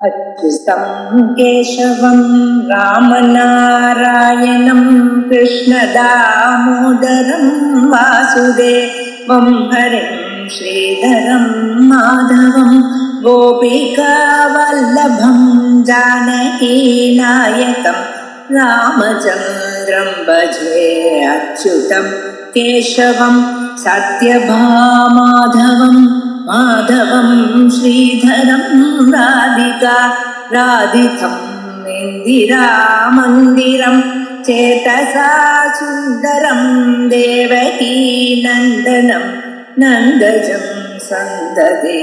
अच्युतं केशवं रामनारायणं कृष्णदामोदरं वासुदेवं हरिं श्रीधरं माधवं गोपिकावल्लभं जानकीनायकं रामचन्द्रं भजे। अच्युतं केशवं सत्यभामाधवं माधवं श्रीधरं राधिका राधितं इन्दिरामन्दिरं चेतसा सुन्दरं देवकी नन्दनं नन्दजं सन्ददे।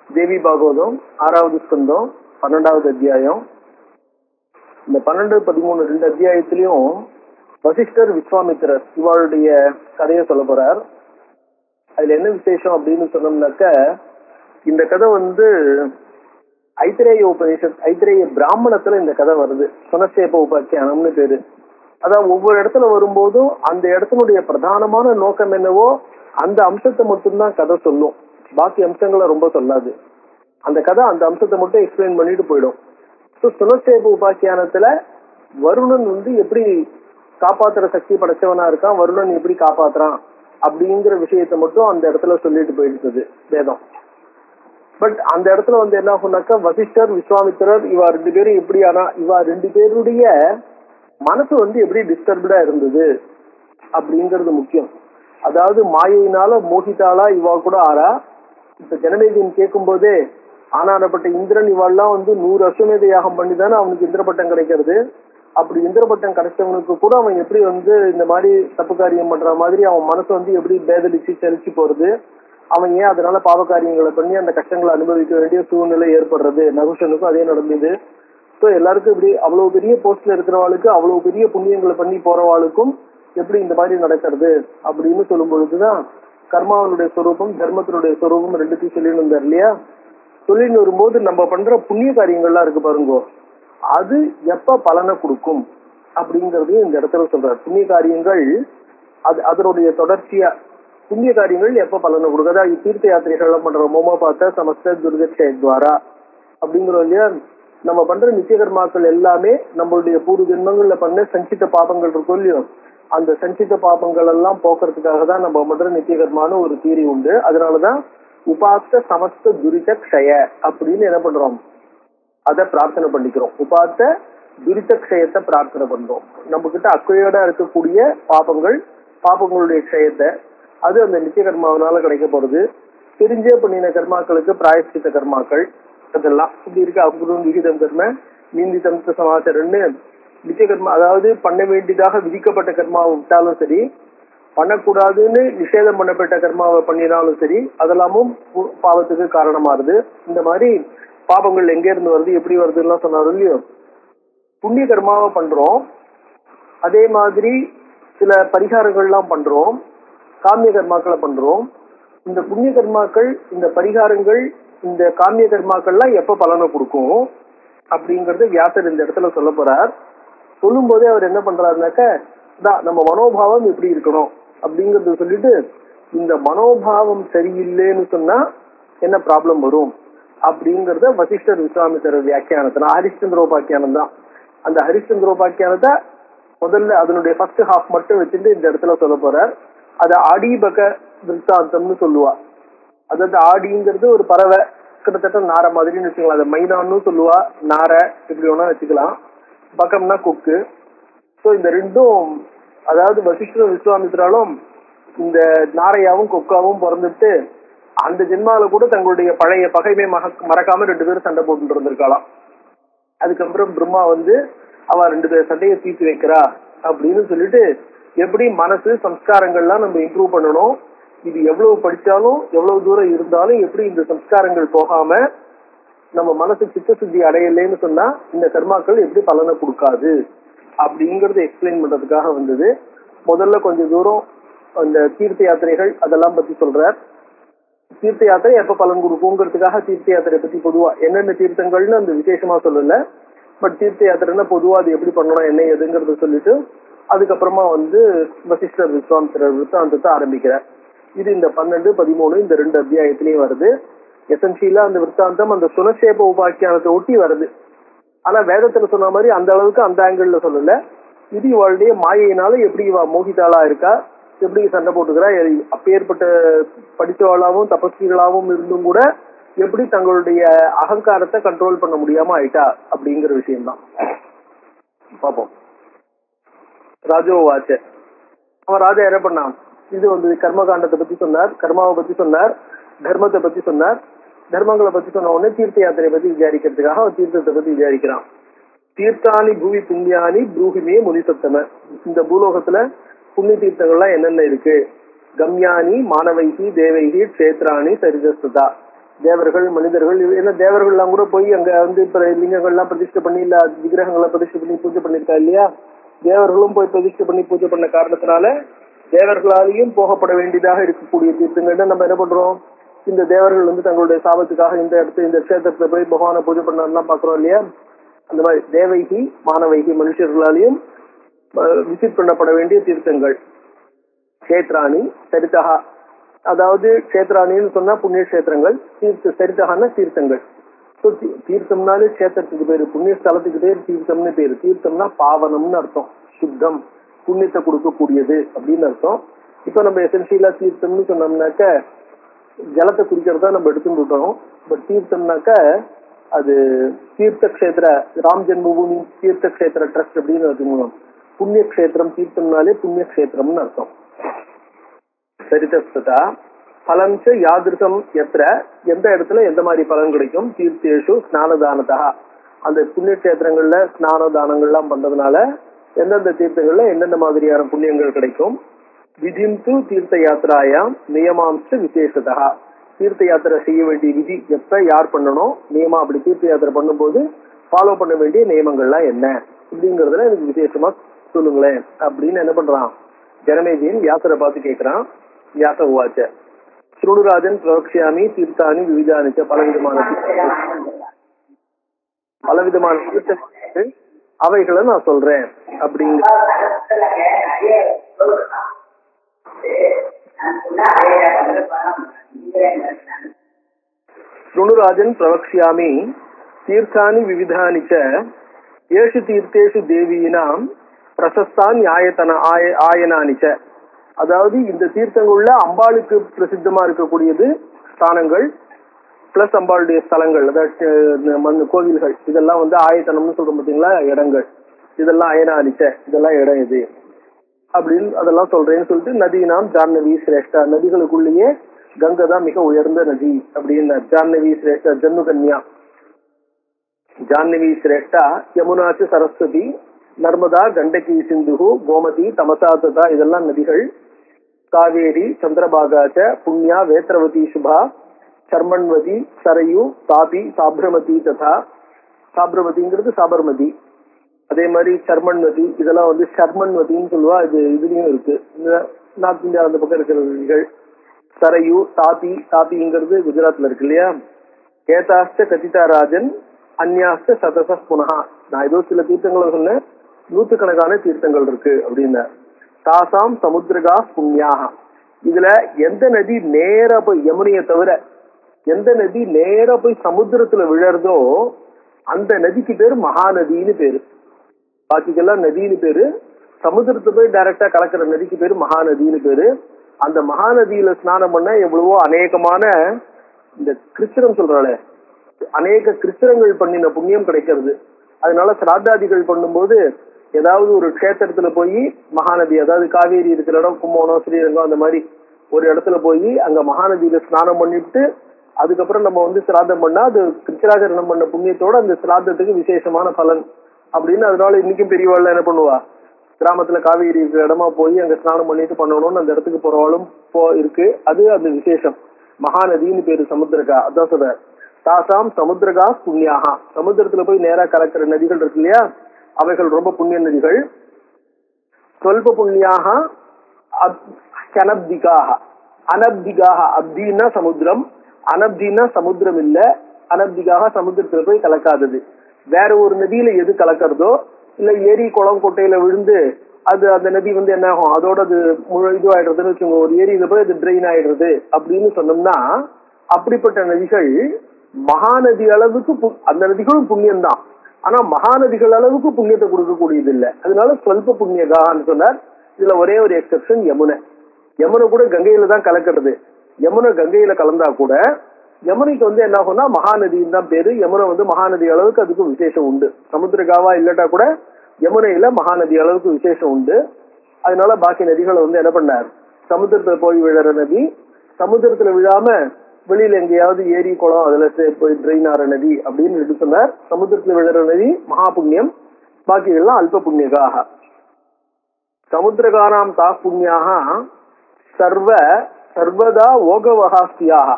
தேவி பாகவதம் 6வது ஸ்கந்தம் 12வது அத்தியாயம். இந்த 12, 13 2 அத்தியாயத்திலையும் வசிஷ்டர் விஸ்வாமித்திரர் இவருடைய கதையை சொல்ல போறார். அதுல என்ன விசேஷம் அப்படின்னு சொன்னோம்னாக்க, இந்த கதை ஐத்திரேய உபநிஷத் ஐத்திரேய பிராமணத்துல இந்த கதை வருது. சுனசேப உபாக்கியானம்னு பேரு. அதான் ஒவ்வொரு இடத்துல வரும்போதும் அந்த இடத்தினுடைய பிரதானமான நோக்கம் என்னவோ அந்த அம்சத்தை மட்டும்தான் கதை சொல்லும். பாக்கி அம்சங்களை ரொம்ப சொல்லாது. அந்த கதை அந்த அம்சத்தை மட்டும் எக்ஸ்பிளைன் பண்ணிட்டு போயிடும். சுனசேப உபாக்கியானத்துல வருணன் எப்படி காப்பாத்துற சக்தி படைச்சவனா இருக்கான், வருணன் எப்படி காப்பாத்துறான் அப்படிங்கிற விஷயத்த மட்டும் அந்த இடத்துல சொல்லிட்டு போயிடுது வேதம். பட் அந்த இடத்துல என்ன ஆகும்னாக்கா, வசிஷ்டர் விஸ்வாமித்திரர் இவா 2 பேரும் எப்படி ஆனா இவா 2 பேருடைய மனசு எப்படி டிஸ்டர்ப்டா இருந்தது அப்படிங்கிறது முக்கியம். அதாவது மாயையினால மோகித்தாளா இவா கூட ஆறா. இப்ப ஜனமேஜன் கேட்கும் போதே ஆனானப்பட்ட இந்திரன் இவாள்லாம் 100 அஸ்வமேத யாகம் பண்ணிதானே அவனுக்கு இந்திரபட்டம் கிடைக்கிறது. அப்படி இந்திரபட்டம் கிடைச்சவனுக்கு கூட அவன் எப்படி இந்த மாதிரி தப்பு காரியம் பண்ற மாதிரி அவன் மனசு எப்படி பேதலிச்சு செழிச்சு போறது, அவன் ஏன் அதனால பாவ காரியங்களை பண்ணி அந்த கஷ்டங்களை அனுபவிக்க வேண்டிய சூழ்நிலை ஏற்படுறது. நகுஷனுக்கும் அதே நடந்தது. ஸோ எல்லாருக்கும் இப்படி அவ்வளவு பெரிய போஸ்ட்ல இருக்கிறவாளுக்கு அவ்வளவு பெரிய புண்ணியங்களை பண்ணி போறவாளுக்கும் எப்படி இந்த மாதிரி நடக்கிறது அப்படின்னு சொல்லும் பொழுதுதான் கர்மாவனுடைய ஸ்வரூபம் தர்மத்தினுடைய ஸ்வரூபம் ரெண்டுத்தையும் சொல்லிட்டு இருந்தார் இல்லையா. சொல்லிட்டு வரும்போது நம்ம பண்ற புண்ணிய காரியங்கள்லாம் இருக்கு பாருங்கோ, அது எப்ப பலனை கொடுக்கும் அப்படிங்கறதையும் இந்த இடத்துல சொல்றாரு. புண்ணிய காரியங்கள் அதனுடைய தொடர்ச்சியா புண்ணிய காரியங்கள் எப்ப பலனை கொடுக்குது. அது தீர்த்த யாத்திரைகள் பண்ற மோமோ பார்த்த சமஸ்த துர்கட்சேத்வாரா அப்படிங்கிறோம் இல்லையா. நம்ம பண்ற நித்திய கர்மாக்கள் எல்லாமே நம்மளுடைய பூர்வ ஜென்மங்கள்ல பண்ண சஞ்சித பாபங்கள் இருக்கும் இல்லையோ, அந்த சஞ்சித பாபங்கள் எல்லாம் போக்குறதுக்காக தான் நம்ம பண்ற நித்திய கர்மான ஒரு தீரி உண்டு. அதனாலதான் உபாத்த சமஸ்த துரித க்ஷய அப்படின்னு என்ன பண்றோம், அதை பிரார்த்தனை பண்ணிக்கிறோம். உபாத்த துரித க்ஷயத்தை பிரார்த்தனை பண்றோம். நம்ம கிட்ட அக்கையோட இருக்கக்கூடிய பாபங்களுடைய க்ஷயத்தை அது அந்த நித்திய கர்மாவனால கிடைக்க போறது. தெரிஞ்சே பண்ணின கர்மாக்களுக்கு பிராயஷ்சித்த கர்மாக்கள் அதெல்லாம் இப்படி இருக்கு. அகுரும் விகிதம் கர்ம நீந்திதம் சமாச்சாரன்னு நித்திய கர்மா, அதாவது பண்ண வேண்டியதாக விதிக்கப்பட்ட கர்மாவை விட்டாலும் சரி, பண்ணக்கூடாதுன்னு நிஷேதம் பண்ணப்பட்ட கர்மாவை பண்ணினாலும் சரி, அதெல்லாமும் பாவத்துக்கு காரணமாறுது. இந்த மாதிரி பாபங்கள் எங்க இருந்து வருது எப்படி வருதுன்னா சொன்னாலும் இல்லையோ. புண்ணிய கர்மாவை பண்றோம், அதே மாதிரி சில பரிகாரங்கள்லாம் பண்றோம், காமிய கர்மாக்களை பண்றோம். இந்த புண்ணிய கர்மாக்கள் இந்த பரிகாரங்கள் இந்த காமிய கர்மாக்கள்லாம் எப்ப பலனை கொடுக்கும் அப்படிங்கறது வியாசர் இந்த இடத்துல சொல்ல போறார். சொல்லும் போதே அவர் என்ன பண்றாருனாக்க, நம்ம மனோபாவம் எப்படி இருக்கணும் அப்படிங்கறத சொல்லிட்டு, இந்த மனோபாவம் சரியில்லைன்னு சொன்னா என்ன ப்ராப்ளம் வரும் அப்படிங்கறத வசிஷ்டர் விஸ்வாமித்திரர் வியாக்கியானத்துல ஹரிஷ்சந்திரோபாக்கியானம் தான். அந்த ஹரிஷ்சந்திரோபாக்கியானத்தை முதல்ல அதனுடைய ஃபர்ஸ்ட் ஹாஃப் மட்டும் வச்சுட்டு இந்த இடத்துல சொல்ல போறார். அதை ஆடிபக விருத்தாந்தம்னு சொல்லுவா. அதாவது ஆடிங்கிறது ஒரு பறவை, கிட்டத்தட்ட நாரை மாதிரின்னு வச்சுக்கலாம். அதை மைனான்னு சொல்லுவா, நாரை இப்படி ஒன்னா வச்சுக்கலாம். பக்கம்னா கொக்கு. ஸோ இந்த ரெண்டும், அதாவது வசிஷ்டரும் விஸ்வாமித்திராலும் இந்த நாரையாவும் கொக்காவும் பிறந்துட்டு அந்த ஜென்மாவில கூட தங்களுடைய பழைய பகைமை மறக்காம 2 பேரும் சண்டை போட்டு இருந்திருக்கலாம். அதுக்கப்புறம் பிரம்மா அவ 2 பேர் சண்டையை தீர்த்து வைக்கிறா அப்படின்னு சொல்லிட்டு, எப்படி மனசு சம்ஸ்காரங்கள்லாம் நம்ம இம்ப்ரூவ் பண்ணணும், இது எவ்வளவு படிச்சாலும் எவ்வளவு தூரம் இருந்தாலும் எப்படி இந்த சம்ஸ்காரங்கள் போகாம நம்ம மனசு சித்த சுத்தி அடையலைன்னு சொன்னா இந்த கர்மாக்கள் எப்படி பலனை கொடுக்காது அப்படிங்கறது எக்ஸ்பிளைன் பண்றதுக்காக வந்தது. முதல்ல கொஞ்சம் தூரம் அந்த தீர்த்த யாத்திரைகள் அதெல்லாம் பத்தி சொல்றார். தீர்த்த யாத்திரை எப்ப பலன் கொடுக்குங்கிறதுக்காக தீர்த்த யாத்திரை பத்தி பொதுவா என்னென்ன தீர்த்தங்கள்னு அந்த விசேஷமா சொல்லல. பட் தீர்த்த யாத்திரைன்னா பொதுவா அது எப்படி பண்ணணும் என்ன எதுங்கிறத சொல்லிட்டு அதுக்கப்புறமா வசிஷ்டர் விஸ்வாமித்திரர் விருத்தாந்தத்தை ஆரம்பிக்கிறார். இது இந்த 12, 13 இந்த 2 அத்தியாயத்திலையும் வருது. எசென்சியலா அந்த விற்த்தாந்தம் அந்த சுனசேப உபாக்கியானத்தை ஒட்டி வருது. ஆனா வேதத்துல சொன்ன மாதிரி அந்த அளவுக்கு அந்த ஆங்கிள் சொல்லல. இது இவளுடைய மாயினால எப்படி இவ மோகிதாளா இருக்கா, எப்படி சண்டை போட்டுக்கிறா, அப்பேற்பட்ட படித்தவளாவும் தபஸ்விகளாவும் இருந்தும் கூட எப்படி தங்களுடைய அகங்காரத்தை கண்ட்ரோல் பண்ண முடியாம ஆயிட்டா அப்படிங்கிற விஷயம்தான் பாப்போம். ராஜோவாச்ச, அவன் ராஜா என்ன பண்ணான், இது வந்து கர்மகாண்டத்தை பத்தி சொன்னார், கர்மாவை பத்தி சொன்னார், தர்மத்தை பத்தி சொன்னார். தர்மங்களை பத்தி சொன்ன உடனே தீர்த்த யாத்திரை பத்தி விசாரிக்கிறதுக்காக அவன் தீர்த்தத்தை பத்தி விசாரிக்கிறான். தீர்த்தானி பூவி புண்ணியானி ப்ரூஹிமே முனிசத்தம, இந்த பூலோகத்துல புண்ணிய தீர்த்தங்கள்லாம் என்னென்ன இருக்கு. கம்யானி மானவைகி தேவைகி கஷேத்ராணி சரிதஸ்ததா, தேவர்கள் மனிதர்கள், என்ன தேவர்கள்லாம் கூட போய் அங்க வந்து இப்ப லிங்கங்கள்லாம் பிரதிஷ்டை பண்ணி இல்ல விக்கிரகங்களை பிரதிஷ்டை பண்ணி பூஜை பண்ணிருக்கா இல்லையா. தேவர்களும் போய் பிரதிஷ்டை பண்ணி பூஜை பண்ண காரணத்தினால தேவர்களாலேயும் போகப்பட வேண்டியதாக இருக்கக்கூடிய தீர்த்தங்கள்னா நம்ம என்ன பண்றோம், இந்த தேவர்கள் வந்து தங்களுடைய சாபத்துக்காக இந்த இடத்துல இந்த கஷேத்திரத்துல போய் பகவானை பூஜை பண்ணலாம் பாக்குறோம் இல்லையா. அந்த மாதிரி தேவைகி மானவைகி மனுஷர்களாலையும் விசிட் பண்ணப்பட வேண்டிய தீர்த்தங்கள். கஷேத்ராணி சரிதகா, அதாவது கஷேத்ராணின்னு சொன்னா புண்ணிய கஷேத்திரங்கள், சரிதகான தீர்த்தங்கள். தீர்த்தம்னாலே கஷேத்திரத்துக்கு பேரு, புண்ணிய ஸ்தலத்துக்கு பேர் தீர்த்தம்னு பேரு. தீர்த்தம்னா பாவனம்னு அர்த்தம், சுத்தம், புண்ணியத்தை கொடுக்கக்கூடியது அப்படின்னு அர்த்தம். இப்ப நம்ம எசென்சியலா தீர்த்தம்னு சொன்னோம்னாக்க ஜலத்தை குறிக்கிறதா நம்ம எடுத்துட்டோம். பட் தீர்த்தம்னாக்க அது தீர்த்த கஷேத்திர ராம் ஜென்மபூமி தீர்த்த கஷேத்திர ட்ரஸ்ட் அப்படின்னு வச்சுக்கணும். புண்ணிய கஷேத்திரம் தீர்த்தம்னாலே புண்ணிய கஷேத்திரம்னு அர்த்தம். சரிதஸ்ததா பலஞ்ச யாதிருசம் எத்திர, எந்த இடத்துல எந்த மாதிரி பலன் கிடைக்கும். தீர்த்தேஷு ஸ்நானதானதா, அந்த புண்ணிய கஷேத்திரங்கள்ல ஸ்நான தானங்கள்லாம் பண்றதுனால எந்தெந்த தீர்த்தங்கள்ல என்னென்ன மாதிரியான புண்ணியங்கள் கிடைக்கும். விதிந்து தீர்த்த யாத்திராயாம் நியமாம்ச விசேஷதா, தீர்த்த யாத்திரை செய்ய வேண்டிய விதி எப்ப யார் பண்ணணும், நியமா அப்படி தீர்த்த யாத்திரை பண்ணும்போது ஃபாலோ பண்ண வேண்டிய நியமங்கள்லாம் என்ன அப்படிங்கறதுல எனக்கு விசேஷமா சொல்லுங்களேன் அப்படின்னு என்ன பண்றான் ஜனமேஜியன் வியாசரை பார்த்து கேட்கிறான். வியாச உவாச்ச, ஸ்ருணுராஜன் பிரவக்ஷாமி தீர்த்தானி விவிதானிச்ச, பலவிதமான தீர்த்தங்கள் அவைகளை நான் சொல்றேன் அப்படிங்கிற. ஸ்ருணுராஜன் பிரவக்ஷாமி தீர்த்தானி விவிதானிச்ச ஏஷு தீர்த்தேஷு தேவீனாம் பிரசஸ்தான் ஆயனானிச்ச, அதாவது இந்த தீர்த்தங்கள்ல அம்பாளுக்கு பிரசித்தமா இருக்கக்கூடியது ஸ்தானங்கள் பிளஸ் அம்பாளுடைய ஸ்தலங்கள், அதாவது கோவில்கள், இதெல்லாம் வந்து ஆயத்தனம்னு சொல்றோம் பார்த்தீங்களா, இடங்கள், இதெல்லாம் அயனானிச்ச, இதெல்லாம் இடம் இது அப்படின்னு அதெல்லாம் சொல்றேன்னு சொல்லிட்டு நதினாம் ஜாஹ்னவி சிரேஷ்டா, நதிகளுக்குள்ளேயே கங்கை தான் மிக உயர்ந்த நதி அப்படின்னு. ஜாஹ்னவி சிரேஷ்டா ஜன்னுகன்யா, ஜாஹ்னவி சிரேஷ்டா யமுனாச்சு சரஸ்வதி நர்மதா கண்டகி சிந்துகு கோமதி தமசா ததா, இதெல்லாம் நதிகள். காவேரி சந்திரபாகாச்ச புண்ணியா வேத்ரவதி சுபா சர்மன்வதி சரையு தாபி சாப்ரமதி ததா, சாப்ரமதிங்கிறது சாபர்மதி, அதே மாதிரி சர்மன்வதி, இதெல்லாம் வந்து சர்மன்வதின்னு சொல்லுவா, இது இதுலயும் இருக்கு, நார்த் இந்தியா அந்த பக்கம் இருக்கிற நதிகள். சரையு தாபி, தாபிங்கிறது குஜராத்ல இருக்கு இல்லையா. ஏதாஸ்ட கதிதா ராஜன் அந்யாஸ்ட சதச புனகா, நான் ஏதோ சில தீர்த்தங்களை சொன்னேன், நூற்றுக்கணக்கான தீர்த்தங்கள் இருக்கு அப்படின்னா. தாசாம் சமுத்திரகா புண்ணியாக, இதுல எந்த நதி நேரா போய் யமுனையை தவிர எந்த நதி நேரா போய் சமுத்திரத்துல விழறதோ அந்த நதிக்கு பேரு மகாநதினு பேரு. பாக்கிக்கெல்லாம் நதினு பேரு, சமுத்திரத்துல போய் டைரக்டா கலக்கிற நதிக்கு பேரு மகாநதினு பேரு. அந்த மகாநதியில ஸ்நானம் பண்ண எவ்வளவோ அநேகமான இந்த கிருஷ்ணம் சொல்றாளே, அநேக கிருஷ்ணங்கள் பண்ணின புண்ணியம் கிடைக்கிறது. அதனால சிராத்தாதிகள் பண்ணும்போது ஏதாவது ஒரு கஷேத்திரத்துல போய் மகாநதி, அதாவது காவேரி இருக்கிற இடம் கும்போணம் ஸ்ரீரங்கம் அந்த மாதிரி ஒரு இடத்துல போய் அங்க மகாநதியில ஸ்நானம் பண்ணிட்டு அதுக்கப்புறம் நம்ம வந்து சிராதம் பண்ணா அது கிருஷ்ணாகரணம் பண்ண புண்ணியத்தோட அந்த சிராதத்துக்கு விசேஷமான பலன் அப்படின்னு. அதனால இன்னைக்கும் பெரியவாள் என்ன பண்ணுவா, கிராமத்துல காவேரி இருக்கிற இடமா போய் அங்க ஸ்நானம் பண்ணிட்டு பண்ணணும்னு அந்த இடத்துக்கு போறவாளும் இருக்கு. அது அந்த விசேஷம், மகாநதினு பேரு சமுத்திரகா. அதான் சொல்ற தாசாம் சமுத்திரகா புண்ணியாக, சமுத்திரத்துல போய் நேரா கலக்கிற நதிகள் இருக்கு இல்லையா, அவைகள் ரொம்ப புண்ணிய நதிகள். சொல்ப புண்ணியாக அனப்திகாக, அனப்திகாக, அப்தின்னா சமுத்திரம், அனப்தின்னா சமுத்திரம் இல்ல, அனப்திகாக சமுத்திரத்துல போய் கலக்காதது. வேற ஒரு நதியில எது கலக்கிறதோ இல்ல ஏரி குளம் கொட்டையில விழுந்து அது அந்த நதி வந்து என்ன ஆகும், அதோட அது இதுவாயிடுறதுன்னு வச்சுக்கோங்க, ஒரு ஏரியில போய் அது ட்ரெயின் ஆயிடுறது அப்படின்னு சொன்னோம்னா, அப்படிப்பட்ட நதிகள் மகாநதி அளவுக்கு அந்த நதிகளும் புண்ணியம் தான். ஆனா மகாநதிகள் அளவுக்கு புண்ணியத்தை கொடுக்கக்கூடியது இல்லை. அதனால சொல்ப புண்ணியகான்னு சொன்னார். இதுல ஒரே ஒரு எக்ஸெப்ஷன் யமுனை. யமுனை கூட கங்கையில தான் கலக்கிறது. யமுனை கங்கையில கலந்தா கூட யமுனைக்கு வந்து என்ன ஆகும்னா மகாநதின்னு தான் பேரு. யமுனை வந்து மகாநதி அளவுக்கு அதுக்கு விசேஷம் உண்டு. சமுத்திரகாவா இல்லாட்டா கூட யமுனையில மகாநதி அளவுக்கு விசேஷம் உண்டு. அதனால பாக்கி நதிகளை வந்து என்ன பண்ணார், சமுத்திரத்துல போய் விழுற நதி, சமுத்திரத்துல விழாம வெளியில எங்கேயாவது ஏரி குளம் அதுல போய் ட்ரெயின் ஆற நதி அப்படின்னு எடுத்து சொன்னார். சமுத்திரத்துல விழுற நதி மகா புண்ணியம், பாக்கி எல்லாம் அல்ப புண்ணியகாக. சமுத்திரகானாம் தா புண்ணியாக சர்வதா ஓகவகாஸ்தியாக.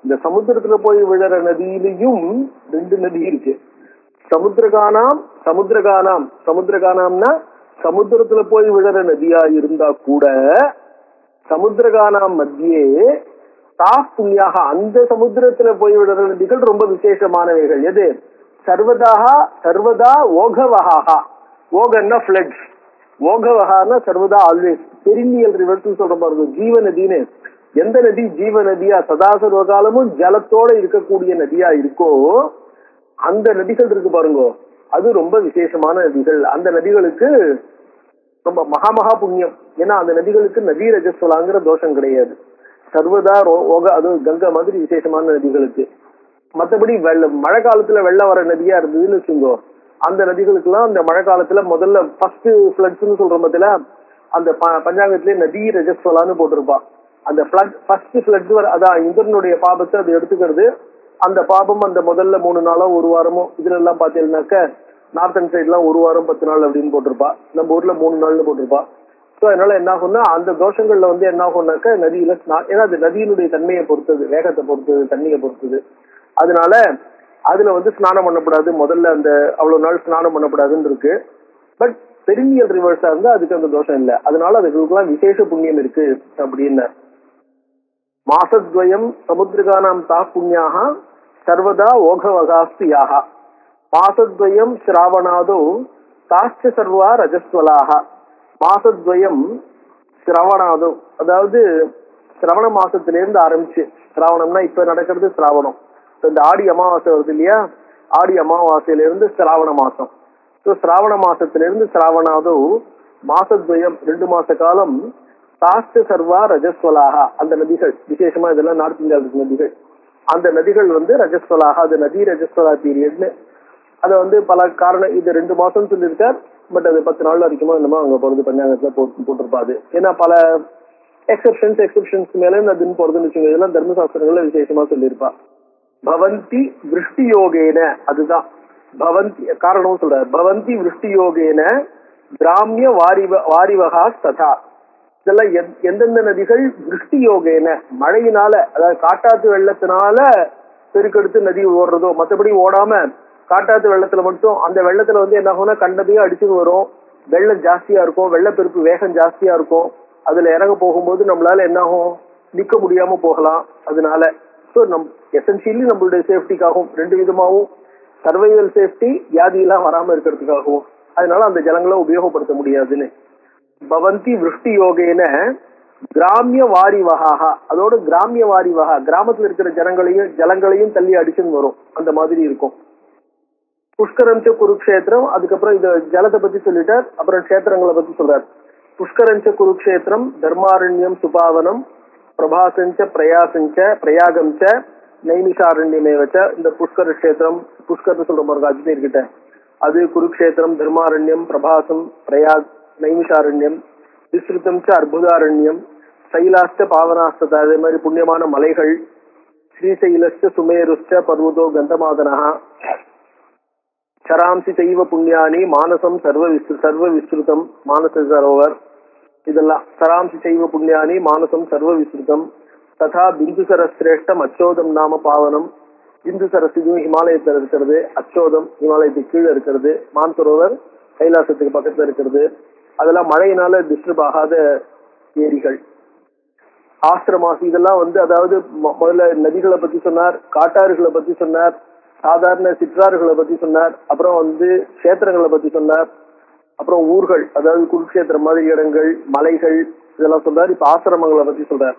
இந்த சமுத்திரத்துல போய் விழுற நதியிலையும் ரெண்டு நதி இருக்கு. சமுத்திரகானாம்னா சமுத்திரத்துல போய் விழுற நதியா இருந்தா கூட சமுத்திரகானாம் மத்தியே தா புண்ணியாக, அந்த சமுத்திரத்துல போய் விடுற நதிகள் ரொம்ப விசேஷமானவைகள். எது? சர்வதா ஓகவகாகா. ஓகன்னா ஃபிளட்ஸ், ஓகவகான்னா சர்வதா ஆல்வேஸ். பெரினியல் ரிவர்ஸ் சொல்ற பாருங்க, ஜீவ நதின்னு. எந்த நதி ஜீவ நதியா சதாசர்வ காலமும் ஜலத்தோட இருக்கக்கூடிய நதியா இருக்கோ அந்த நதிகள் இருக்கு பாருங்க, அது ரொம்ப விசேஷமான நதிகள். அந்த நதிகளுக்கு ரொம்ப மகா புண்ணியம். ஏன்னா அந்த நதிகளுக்கு நதி ரஜஸ்வலாங்கிற தோஷம் கிடையாது. சர்வதா அது கங்கை மாதிரி விசேஷமான நதிகளுக்கு. மற்றபடி மழை காலத்துல வெள்ளம் வர நதியா இருந்ததுன்னு வச்சுக்கோ, அந்த நதிகளுக்கு எல்லாம் அந்த மழை காலத்துல முதல்ல ஃபர்ஸ்ட் ஃபிளட்ஸ்ன்னு சொல்ற பத்தில அந்த பஞ்சாங்கத்திலே நதி ரஜஸ்வலான்னு போட்டிருப்பா. அந்த ஃபர்ஸ்ட் ஃபிளட்ஸ் அதான் இந்திரனுடைய பாபத்தை அது எடுத்துக்கிறது. அந்த பாபம் அந்த முதல்ல 3 நாளோ 1 வாரமோ இதுல எல்லாம் பாத்தீங்கன்னாக்க நார்த்தன் சைட் எல்லாம் 1 வாரம் 10 நாள் அப்படின்னு போட்டிருப்பா. நம்ம ஊர்ல 3 நாள்னு போட்டிருப்பா. ஸோ அதனால என்ன ஆகும்னா அந்த தோஷங்கள்ல வந்து என்ன ஆகும்னாக்க நதியில ஏன்னா அது நதியினுடைய தன்மையை பொறுத்தது, வேகத்தை பொறுத்தது, தண்ணியை பொறுத்தது. அதனால அதுல வந்து ஸ்நானம் பண்ணக்கூடாது, முதல்ல அந்த அவ்வளவு நாள் ஸ்நானம் பண்ணக்கூடாதுன்னு இருக்கு. பட் பெரினியல் ரிவர்ஸா இருந்தா அதுக்கு அந்த தோஷம் இல்லை. அதனால அதுக்கெல்லாம் விசேஷ புண்ணியம் இருக்கு அப்படின்னு. மாசத்வயம் சமுத்திரகானாம் தா புண்ணியாக சர்வதா ஓகவகாஸ்தியாக. மாசத்வயம் சிராவணாதோ தாச்ச சர்வா ரஜஸ்வலாக. மாசத்வயம் சிரவணாதோ, அதாவது சிரவண மாசத்திலிருந்து ஆரம்பிச்சு, சிராவணம்னா இப்ப நடக்கிறது சிராவணம். இந்த ஆடி அமாவாசை வருது இல்லையா, ஆடி அமாவாசையிலிருந்து சிராவண மாசம். ஸோ சிராவண மாசத்திலிருந்து சிராவணாதோ மாசத்வயம் 2 மாச காலம் தாஸ்த சர்வா ரஜஸ்வலாக. அந்த நதிகள் விசேஷமா இதெல்லாம் நார்த் இந்தியாவுக்கு நதிகள், அந்த நதிகள் வந்து ரஜஸ்வலாக, அது நதி ரஜஸ்வலா பீரியட்னு. அதை வந்து பல காரணம், இது 2 மாசம் சொல்லியிருக்கார். பட் அது 10 நாள் வரைக்குமோ என்னமோ அங்க போறது பஞ்சாங்கத்துல போட்டிருப்பாது. ஏன்னா பல எக்ஸெப்ஷன்ஸ் மேல அதுன்னு போறதுன்னு வச்சுக்கோங்க. இதெல்லாம் தர்மசாஸ்திரங்கள்ல விசேஷமா சொல்லியிருப்பா. பவந்தி விருஷ்டி யோகேன, அதுதான் பவந்தி காரணம் சொல்ற. பவந்தி விருஷ்டி யோகேன கிராமிய வாரிவகா ததா. இதெல்லாம் எந்தெந்த நதிகள் விருஷ்டி யோகேன மழையினால, அதாவது காட்டாத்து வெள்ளத்தினால பெருக்கெடுத்து நதி ஓடுறதோ, மற்றபடி ஓடாம காட்டாத்து வெள்ளத்துல மட்டும், அந்த வெள்ளத்துல வந்து என்ன ஆகும்னா கண்டதையும் அடிச்சுட்டு வரும், வெள்ளம் ஜாஸ்தியா இருக்கும், வெள்ளப்பெருக்கு வேகம் ஜாஸ்தியா இருக்கும். அதுல இறங்க போகும்போது நம்மளால என்ன ஆகும், நிக்க முடியாம போகலாம். அதனால ஸோ எசென்சியலி நம்மளுடைய சேஃப்டிக்காகவும் 2 விதமாகவும், சர்வைவல் சேஃப்டி, வியாதியெல்லாம் வராம இருக்கிறதுக்காகவும், அதனால அந்த ஜலங்களை உபயோகப்படுத்த முடியாதுன்னு. பவந்தி விருஷ்டி யோகேன கிராமிய வாரிவகாக, அதோட கிராமிய வாரிவகா கிராமத்துல இருக்கிற ஜலங்களையும் தள்ளி அடிச்சுன்னு வரும், அந்த மாதிரி இருக்கும். புஷ்கரஞ்ச குருக்ஷேத்திரம், அதுக்கப்புறம் இந்த ஜலத்தை பத்தி சொல்லிட்டார். அப்புறம் கஷேத்திரங்களை பத்தி சொல்றார். புஷ்கரஞ்ச குருக்ஷேத்திரம் தர்மாரண்யம் சுபாவனம் பிரபாசஞ்ச பிரயாசஞ்ச பிரயாகம்ச நைமிஷாரண்யமேவச்ச. இந்த புஷ்கர கஷேத்திரம், புஷ்கர்னு சொல்ற மாதிரி அஜ்மீர் கிட்ட, அது குருக்ஷேத்திரம், தர்மாரண்யம், பிரபாசம், பிரயாக், நைமிஷாரண்யம், விஸ்ருதம் ச அற்புதாரண்யம், சைலாஸ்ட பாவனாஸ்த, அதே மாதிரி புண்ணியமான மலைகள், ஸ்ரீசைலஸ்ட சுமேருஷ்ட பர்வதோ கந்தமாதனா, சராம்சி செய்வ புண்ணியானி மானசம் சர்வ விஸ்ருதம், மானச சரோவர். இதெல்லாம் சராம்சி செய்வ புண்ணியானி மானசம் சர்வ விஸ்ருதம். ததா பிந்துசர சிரேஷ்டம் அச்சோதம் நாம பாவனம். பிந்துசரஸ் இதுவும் ஹிமாலயத்தில் இருக்கிறது, அச்சோதம் ஹிமாலயத்துக்கு கீழே இருக்கிறது, மான்சரோவர் கைலாசத்துக்கு பக்கத்துல இருக்கிறது. அதெல்லாம் மழையினால டிஸ்டர்ப் ஆகாத ஏரிகள். ஆசிரமாசி இதெல்லாம் வந்து, அதாவது முதல்ல நதிகளை பத்தி சொன்னார், காட்டாறுகளை பத்தி சொன்னார், சாதாரண சிற்றாறுகளை பத்தி சொன்னார், அப்புறம் வந்து கஷேத்திரங்களை பத்தி சொன்னார், அப்புறம் ஊர்கள், அதாவது குருக்ஷேத்திரம் மாதிரி இடங்கள், மலைகள், இதெல்லாம் சொல்றாரு. இப்ப ஆசிரமங்களை பத்தி சொல்றாரு.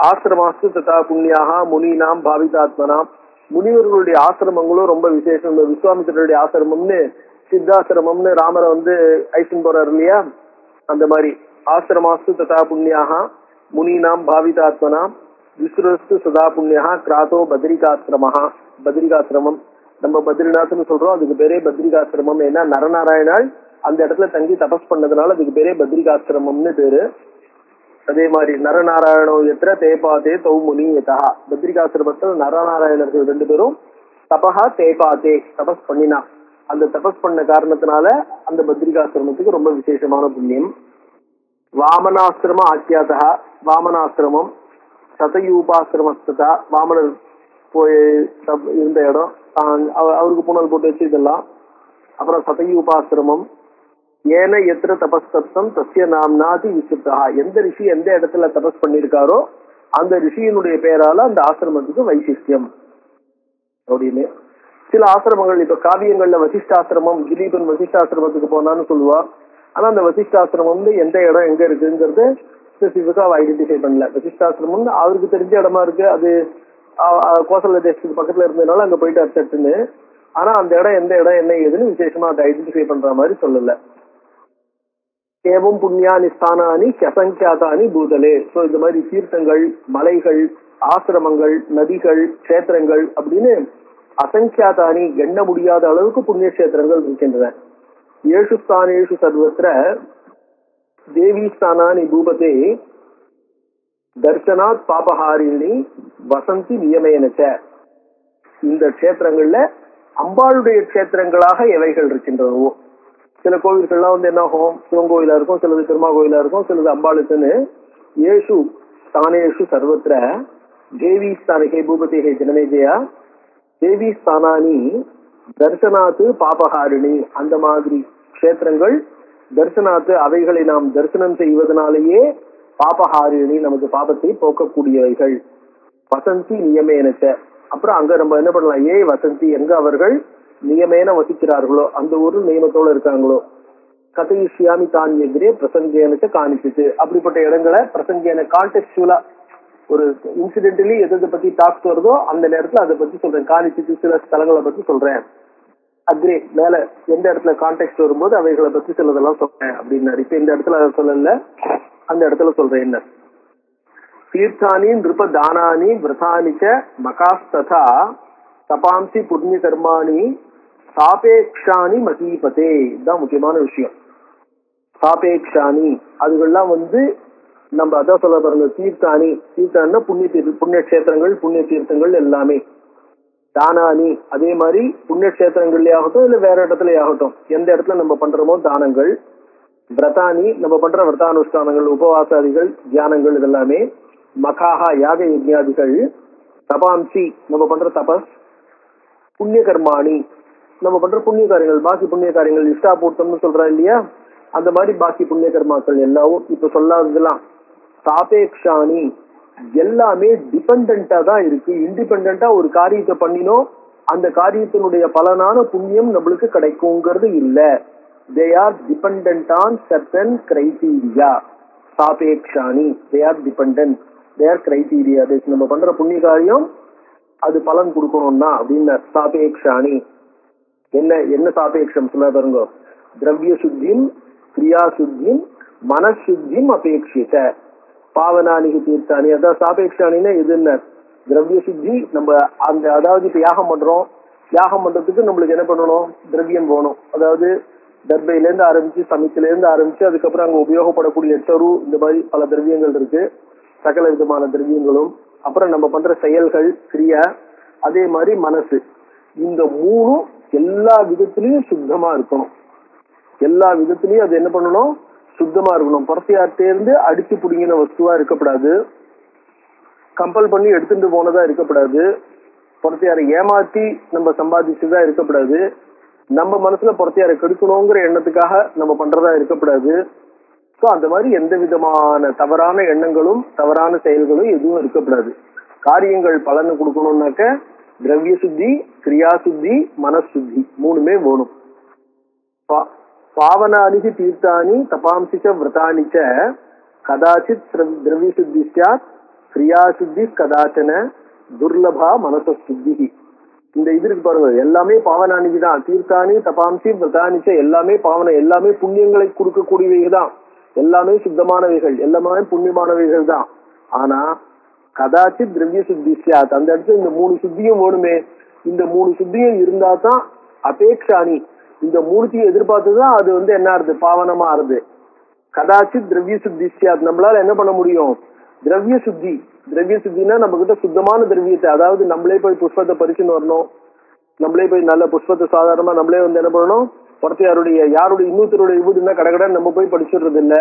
ஆசிரமாஸ்து ததா புண்ணியாக முனினாம் பாவிதாத்மனாம். முனிவர்களுடைய ஆசிரமங்களும் ரொம்ப விசேஷம். இந்த விஸ்வாமித்திரருடைய ஆசிரமம்னு சித்தாசிரமம்னு ராமரை ஐசன் போறாரு இல்லையா, அந்த மாதிரி ஆசிரமாஸ்து ததா புண்ணியாக முனினாம் பாவிதாத்மனாம் விஸ்ருஸ்து சதா புண்ணியா கிராதோ பத்ரிகாசிரமஹா. பத்ரிகாசிரமம் நம்ம பத்ரிநாத்னு சொல்றோம், அதுக்கு பேரே பத்ரிகாசிரமம். ஏன்னா நரநாராயணால் அந்த இடத்துல தங்கி தபஸ் பண்ணதுனால அதுக்கு பேரே பத்ரிகாசிரமம்னு பேரு. அதே மாதிரி நரநாராயணோ எத்திர தேபாதே தௌ முனி யதா. பத்ரிகாசிரமத்தில் நரநாராயணர்கள் 2 பேரும் தபஹா தேபாதே தபஸ் பண்ணினா. அந்த தபஸ் பண்ண காரணத்தினால அந்த பத்ரிகாசிரமத்துக்கு ரொம்ப விசேஷமான புண்ணியம். வாமனாசிரம ஆக்கியாதா. வாமனாசிரமம் சதயூபாசிரமஸ்தா. வாமனர் போய் இருந்த இடம், அவருக்கு புனல் போட்டு வச்சு இதெல்லாம். அப்புறம் சதயூபாசிரமம். ஏன எத்திர தபஸ்தப்தம் தஸ்ய நாம்னாதி விசுப்தா. எந்த ரிஷி எந்த இடத்துல தபஸ் பண்ணிருக்காரோ அந்த ரிஷியினுடைய பெயரால அந்த ஆசிரமத்துக்கு வைசிஷ்டியம் அப்படின்னு. சில ஆசிரமங்கள் இப்ப காவியங்கள்ல வசிஷ்டாசிரமம், திலீபன் வசிஷ்டாசிரமத்துக்கு போனான்னு சொல்லுவா. ஆனா அந்த வசிஷ்டாசிரமம் எந்த இடம் எங்க இருக்குங்கிறது ஸ்பெசிபிக்கா ஐடென்டிஃபை பண்ணல. வசிஷ்டாசிரமம் அவருக்கு தெரிஞ்ச இடமா இருக்கு, அது கோசல தேசத்துக்கு பக்கத்துல இருந்ததுனால அங்க போயிட்டு அர்த்தட்டுன்னு. ஆனா அந்த இடம் எந்த இடம் என்ன ஏதுன்னு விசேஷமா அதை ஐடென்டிஃபை பண்ற மாதிரி சொல்லல. ஏவம் புண்ணியானி ஸ்தானானி அசங்கியாதானி பூதலே. சோ இந்த மாதிரி தீர்த்தங்கள், மலைகள், ஆசிரமங்கள், நதிகள், கஷேத்திரங்கள் அப்படின்னு அசங்கியாதானி எண்ண முடியாத அளவுக்கு புண்ணிய கஷேத்திரங்கள் இருக்கின்றன. ஏஷு ஸ்தானேஷு சர்வத்திர தேவி ஸ்தானானி பூபதே தர்சனாத் பாபஹாரிணி வசந்தி நியமேனச்ச. இந்த கஷேத்திரங்கள்ல அம்பாளுடைய கஷேத்திரங்களாக எவைகள் இருக்கின்றனவோ, சில கோவில்கள்லாம் என்ன ஆகும், சிவன் கோயிலா இருக்கும், சிலது திருமா கோயிலா இருக்கும், சிலது அம்பாளுக்குன்னு. ஏஷு ஸ்தானேஷு சர்வத்திர தேவி ஸ்தானகே பூபதேகே ஜனமேஜயா தேவி ஸ்தானானி தர்சனாத்து பாபஹாரிணி. அந்த மாதிரி கஷேத்திரங்கள் தர்சனாத்து அவைகளை நாம் தரிசனம் செய்வதனாலேயே பாபஹாரிணி நமக்கு பாபத்தை போக்கக்கூடியவைகள். வசந்தி நியமேனச்ச. அப்புறம் அங்க நம்ம என்ன பண்ணலாம், வசந்தி எங்க அவர்கள் நியமேன வசிக்கிறார்களோ அந்த ஒரு நியமத்தோட இருக்காங்களோ. கதையிஷ்யாமி தான் எதிரே பிரசங்கேனச்ச காணிச்சிட்டு. அப்படிப்பட்ட இடங்களை பிரசங்கேன கான்டெக்சுவலா ஒரு இன்சிடென்டலி எதை பத்தி டாக்ஸ் வருதோ அந்த நேரத்துல அதை பத்தி சொல்றேன். காணிச்சிட்டு சில ஸ்தலங்களை பத்தி சொல்றேன். அக்ரே மேல எந்த இடத்துல கான்டெக்ட் வரும்போது அவைகளை பத்தி சிலதெல்லாம் சொல்றேன் அப்படின்னாரு. இப்ப இந்த இடத்துல அதை சொல்லல, அந்த இடத்துல சொல்றேன் என்ன. தீர்த்தானி நிருப தானானி விரதானிச்ச மகாஸ்ததா தபாம்சி புண்ணிய கர்மாணி சாபேக்ஷானி மகீபதே. இதுதான் முக்கியமான விஷயம். சாபேக்ஷானி அதுகள்லாம் நம்ம அதான் சொல்ல பாருங்க. தீர்த்தானி, தீர்த்தான புண்ணிய கஷேத்திரங்கள், புண்ணிய தீர்த்தங்கள் எல்லாமே. தானானி அதே மாதிரி புண்ணிய கஷேத்திரங்கள்லயே ஆகட்டும் இல்ல வேற இடத்துல ஆகட்டும், எந்த இடத்துல நம்ம பண்றோமோ தானங்கள். விரதானி நம்ம பண்ற விரதானுஷ்டானங்கள், உபவாசாதிகள், தியானங்கள் இதெல்லாமே. மகாஹா யாக யஜ்ஞாதிகள். தபாம்சி நம்ம பண்ற தபஸ். புண்ணிய கர்மாணி நம்ம பண்ற புண்ணிய காரியங்கள், பாக்கி புண்ணிய காரியங்கள் இஷ்டாபூர்த்தம்னு சொல்றா இல்லையா, அந்த மாதிரி பாக்கி புண்ணிய கர்மாக்கள் எல்லாம் இப்ப சொல்லாததெல்லாம். சாபேக்ஷானி எல்லாமே டிபெண்டா தான் இருக்கு. இண்டிபெண்டா ஒரு காரியத்தை பண்ணினோம் அந்த காரியத்தினுடைய பலனான புண்ணியம் நம்மளுக்கு கிடைக்குங்கிறது இல்ல. they are dependent on certain criteria. சாபேக்ஷானி they are dependent, they are criteria. நம்ம பண்ற புண்ணிய காரியம் அது பலன் கொடுக்கணும்னா அப்படின்னு சாபேக்ஷானி. என்ன சாபேக்ஷம் சொல்ல பாருங்க. திரவிய சுத்தியும் கிரியா சுத்தியும் மனசுத்தியும் அபேட்சித்த பாவனானிக்கு தீர்த்தானி. அதான் சாபேக்ஷானின்னா எதுன்னு திரவிய சுத்தி. நம்ம அந்த அதாவது இப்ப யாகம் பண்றோம், யாகம் பண்றதுக்கு நம்மளுக்கு என்ன பண்ணணும், திரவியம் போகணும். அதாவது தர்பையில இருந்து ஆரம்பிச்சு, சமைத்துல இருந்து ஆரம்பிச்சு, அதுக்கப்புறம் அங்க உபயோகப்படக்கூடிய சரு, இந்த மாதிரி பல திரவியங்கள் இருக்கு, சகல விதமான திரவியங்களும். அப்புறம் நம்ம பண்ற செயல்கள் கிரியா, அதே மாதிரி மனசு. இந்த மூணும் எல்லா விதத்திலையும் சுத்தமா இருக்கணும். எல்லா விதத்திலையும் அது என்ன பண்ணணும், சுத்தமா இருக்கணும். புறத்தையார்ட்டேருந்து அடிச்சு புடிங்கின வஸ்துவா இருக்கப்படாது, கம்பல் பண்ணி எடுத்துட்டு போனதா இருக்கப்படாது, புறத்தையாரை ஏமாத்தி நம்ம சம்பாதிச்சுதா இருக்கப்படாது, நம்ம மனசுல புறத்தையாரை கெடுக்கணுங்கிற எண்ணத்துக்காக நம்ம பண்றதா இருக்கப்படாது. ஸோ அந்த மாதிரி எந்த விதமான தவறான எண்ணங்களும் தவறான செயல்களும் எதுவும் இருக்கப்படாது. காரியங்கள் பலனை கொடுக்கணும்னாக்க திரவிய சுத்தி, கிரியா சுத்தி, மனசுத்தி மூணுமே வேணும். பாவனானிகி தீர்த்தானி தபாம்சிச்ச விரதானிச்ச கதாச்சித் திரவிய சுத்தி சாத் கிரியா சுத்தி கதாச்சன துர்லபா மனச சுத்தி. இந்த இது இருக்கு பாருங்க, எல்லாமே பாவனானிக்கு தான். தீர்த்தானி தபாம்சி விரதானிச்ச எல்லாமே பாவனை, எல்லாமே புண்ணியங்களை கொடுக்கக்கூடியவைகள் தான், எல்லாமே சுத்தமானவைகள், எல்லாமே புண்ணியமானவைகள் தான். ஆனா கதாச்சித் திரவிய சுத்தி சாத், அந்த இடத்துல இந்த 3 சுத்தியும் வேணுமே. இந்த 3 சுத்தியும் இருந்தா தான் அபேக்ஷானி, இந்த 3த்தையும் எதிர்பார்த்துதான் அது என்ன ஆறுது, பாவனமா ஆறுது. கதாச்சித் திரவிய சுத்தி சாத், நம்மளால என்ன பண்ண முடியும், திரவிய சுத்தி. திரவிய சுத்தினா நம்ம கிட்ட சுத்தமான திரவியத்தை, அதாவது நம்மளே போய் புஷ்பத்தை பறிச்சுன்னு வரணும், நம்மளே போய் நல்ல புஷ்பத்தை சாதாரணமா நம்மளே என்ன பண்ணணும், யாருடைய இன்னொருத்தருடைய வீடுனா கடகடன் நம்ம போய் படிச்சுடுறது இல்ல,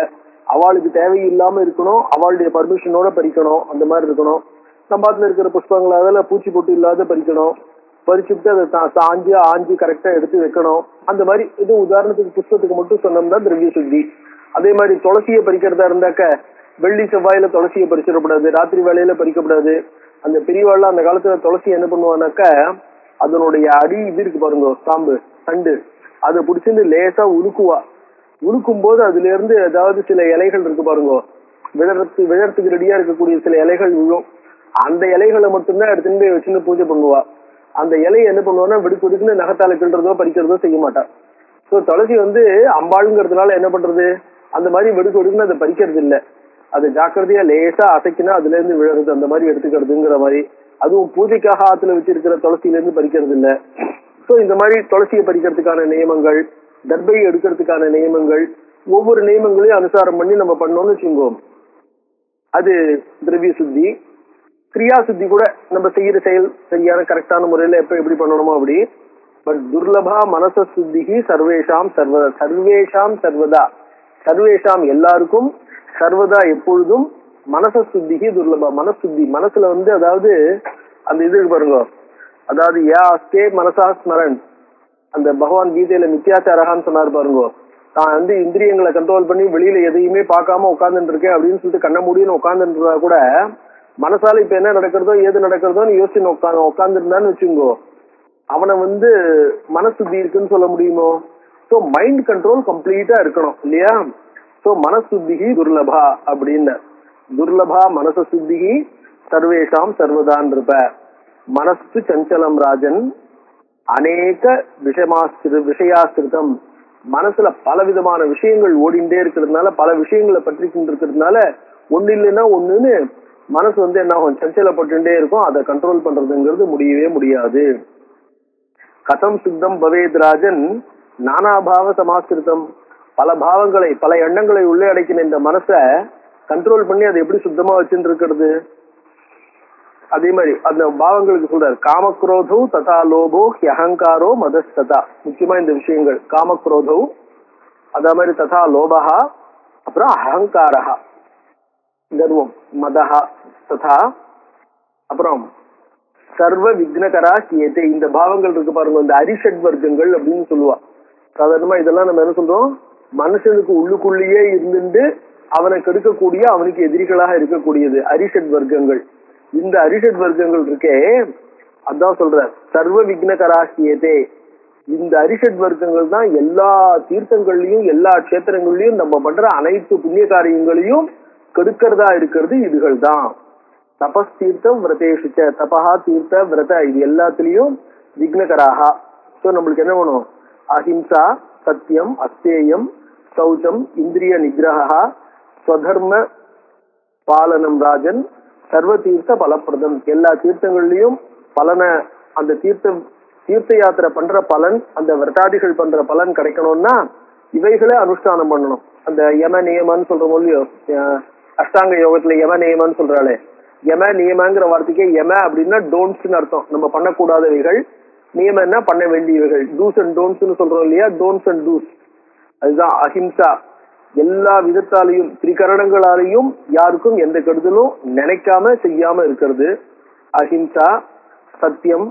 அவளுக்கு தேவையில்லாம இருக்கணும், அவளுடைய பர்மிஷனோட பறிக்கணும், அந்த மாதிரி இருக்கணும். சம்பாத்துல இருக்கிற புஷ்பங்களை அதில் பூச்சி போட்டு இல்லாத பறிக்கணும், பறிச்சுட்டு அதை ஆஞ்சி கரெக்டா எடுத்து வைக்கணும். அந்த மாதிரி இது உதாரணத்துக்கு புஷ்பத்துக்கு மட்டும் சொன்னோம்னா திரவிய சுத்தி. அதே மாதிரி துளசியை பறிக்கிறதா இருந்தாக்க வெள்ளி செவ்வாயில துளசியை பறிச்சிடக்கூடாது, ராத்திரி வேலையில பறிக்கப்படாது. அந்த பெரியவாள் அந்த காலத்துல துளசி என்ன பண்ணுவானாக்க அதனுடைய அடி இது இருக்கு பாருங்க, சாம்பு தண்டு, அதை பிடிச்சிருந்து லேசா உழுக்குவா. உழுக்கும் போது அதுல இருந்து ஏதாவது சில இலைகள் இருக்கு பாருங்க, விழறதுக்கு ரெடியா இருக்கக்கூடிய சில இலைகள் விழும். அந்த இலைகளை மட்டும்தான் எடுத்துட்டு போய் வச்சுன்னு பூஜை பண்ணுவா. அந்த இலையை என்ன பண்ணுவான்னா வெடுக்குன்னு நகத்தால கிள்றதோ பறிக்கிறதோ செய்ய மாட்டா. ஸோ துளசி அம்பாளுங்கிறதுனால என்ன பண்றது, அந்த மாதிரி வெடுக்குன்னு அதை பறிக்கிறது இல்லை, அது ஜாக்கிரதையா லேசா அசைக்கினா அதுல இருந்து விழுறது, அந்த மாதிரி எடுத்துக்கிறதுங்கிற மாதிரி. அதுவும் பூஜைக்காக ஆத்துல வச்சிருக்கிற துளசியில இருந்து பறிக்கிறது இல்லை. ஸோ இந்த மாதிரி துளசியை பறிக்கிறதுக்கான நியமங்கள், தர்பையை எடுக்கிறதுக்கான நியமங்கள், ஒவ்வொரு நியமங்களையும் அனுசாரம் பண்ணி நம்ம பண்ணோம்னு வச்சுக்கோம், அது திரவிய சுத்தி. கிரியா சுத்தி கூட நம்ம செய்யற செயல் சரியான கரெக்டான முறையில எப்படி பண்ணணுமோ அப்படி. பட் துர்லபா மனச சுத்திகி சர்வேஷாம் சர்வதா, சர்வேஷாம் சர்வதா, சர்வேஷாம் எல்லாருக்கும், சர்வதா எப்பொழுதும், மனச சுத்திகி துர்லபா, மனசுத்தி. மனசுல அதாவது அந்த இது பாருங்க, அதாவது யாஸ்தே மனசா ஸ்மரன், அந்த பகவான் கீதையில மித்யாச்சாரகான்னு சொன்னார் பாருங்க, தான் இந்திரியங்களை கண்ட்ரோல் பண்ணி வெளியில எதையுமே பார்க்காம உட்கார்ந்துட்டு இருக்கேன் அப்படின்னு சொல்லிட்டு கண்ண முடியும்னு உட்கார்ந்துட்டு கூட மனசால இப்ப என்ன நடக்கிறதோ ஏது நடக்கிறதோன்னு யோசிச்சு உட்கார்ந்துருந்தான்னு வச்சுங்கோ, அவனை மனசுத்தி இருக்குன்னு சொல்ல முடியுமோ? சோ மைண்ட் கண்ட்ரோல் கம்ப்ளீட்டா இருக்கணும் இல்லையா? சோ மனசுத்திகி துர்லபா அப்படின்னு, துர்லபா மனச சுத்திகி சர்வேஷாம் சர்வதான் இருப்ப. மனசு சஞ்சலம் ராஜன் அநேக விஷயாசிரிதம், மனசுல பல விதமான விஷயங்கள் ஓடிண்டே இருக்கிறதுனால, பல விஷயங்களை பற்றி இருக்கிறதுனால ஒண்ணு இல்லைன்னா ஒண்ணுன்னு மனசு என்ன ஆகும், சஞ்சலப்பட்டுட்டே இருக்கும். அதை கண்ட்ரோல் பண்றதுங்கிறது முடியவே முடியாது. கதம் சுத்தம் பவேத் ராஜன் நானாபாவ சமாசிரிதம், பல பாவங்களை பல எண்ணங்களை உள்ளே அடைக்கின இந்த மனசை கண்ட்ரோல் பண்ணி அதை எப்படி சுத்தமா வச்சுட்டு இருக்கிறது? அதே மாதிரி அந்த பாவங்களுக்கு சொல்றாரு, காமக்ரோதோ ததா லோபோ அகங்காரோ மதஸ்ததா. முக்கியமா இந்த விஷயங்கள், காமக்ரோதோ அதே மாதிரி ததா லோபஹா, அப்புறம் அகங்காரஹா கர்வம், மதஹா ததா, அப்புறம் சர்வ விக்னகரா கியேதே. இந்த பாவங்கள் இருக்கு பாருங்க, இந்த அரிஷட் வர்க்கங்கள் அப்படின்னு சொல்லுவா. சாதாரணமா இதெல்லாம் நம்ம என்ன சொல்றோம், மனுஷனுக்கு உள்ளுக்குள்ளேயே இருந்துட்டு அவனை கெடுக்கக்கூடிய, அவனுக்கு எதிரிகளாக இருக்கக்கூடியது அரிஷட் வர்க்கங்கள். இந்த அரிஷட் வர்க்கங்கள் இருக்கே, அதான் சொல்ற சர்வ விக்னகரா கியேதே. இந்த அரிஷட் வர்க்கங்கள் தான் எல்லா தீர்த்தங்கள்லயும் எல்லா கஷேத்திரங்கள்லயும் நம்ம பண்ற அனைத்து புண்ணிய காரியங்களையும் கெடுக்கிறதா இருக்கிறது இதுகள் தான். தபஸ் தீர்த்தம் விரதேஷுச்ச, தபஹா தீர்த்த விரத, இது எல்லாத்திலையும் விக்னகராகா. சோ நம்மளுக்கு என்ன வேணும், அஹிம்சா, சத்தியம், அஸ்தேயம், சௌச்சம், இந்திரிய நிகிரஹா, ஸ்வதர்ம பாலனம் ராஜன், சர்வ தீர்த்த பலப்பிரதம். எல்லா தீர்த்தங்கள்லயும் பலனை, அந்த தீர்த்த யாத்திரை பண்ற பலன், அந்த விரட்டாதிகள் பண்ற பலன் கிடைக்கணும்னா இவைகளை அனுஷ்டானம் பண்ணணும். அந்த யம நியமன்னு சொல்றோம் இல்லையோ, அஷ்டாங்க யோகத்துல யம நியமன்னு சொல்றாளே, யம நியமங்கிற வார்த்தைக்கே யம அப்படின்னா டோன்ட்ஸ்ன்னு அர்த்தம். நம்ம பண்ணக்கூடாதவைகள், நியமன்னா பண்ண வேண்டியவைகள், டூஸ் அண்ட் டோன்ட்ஸ்ன்னு சொல்றோம் இல்லையா, டோன்ட்ஸ் அண்ட் டூஸ். அதுதான் அஹிம்சா. எல்லா விதத்தாலையும் திரிகரணங்களாலையும் யாருக்கும் எந்த கெடுதலும் நினைக்காம செய்யாம இருக்கிறது அஹிம்சா. சத்தியம்,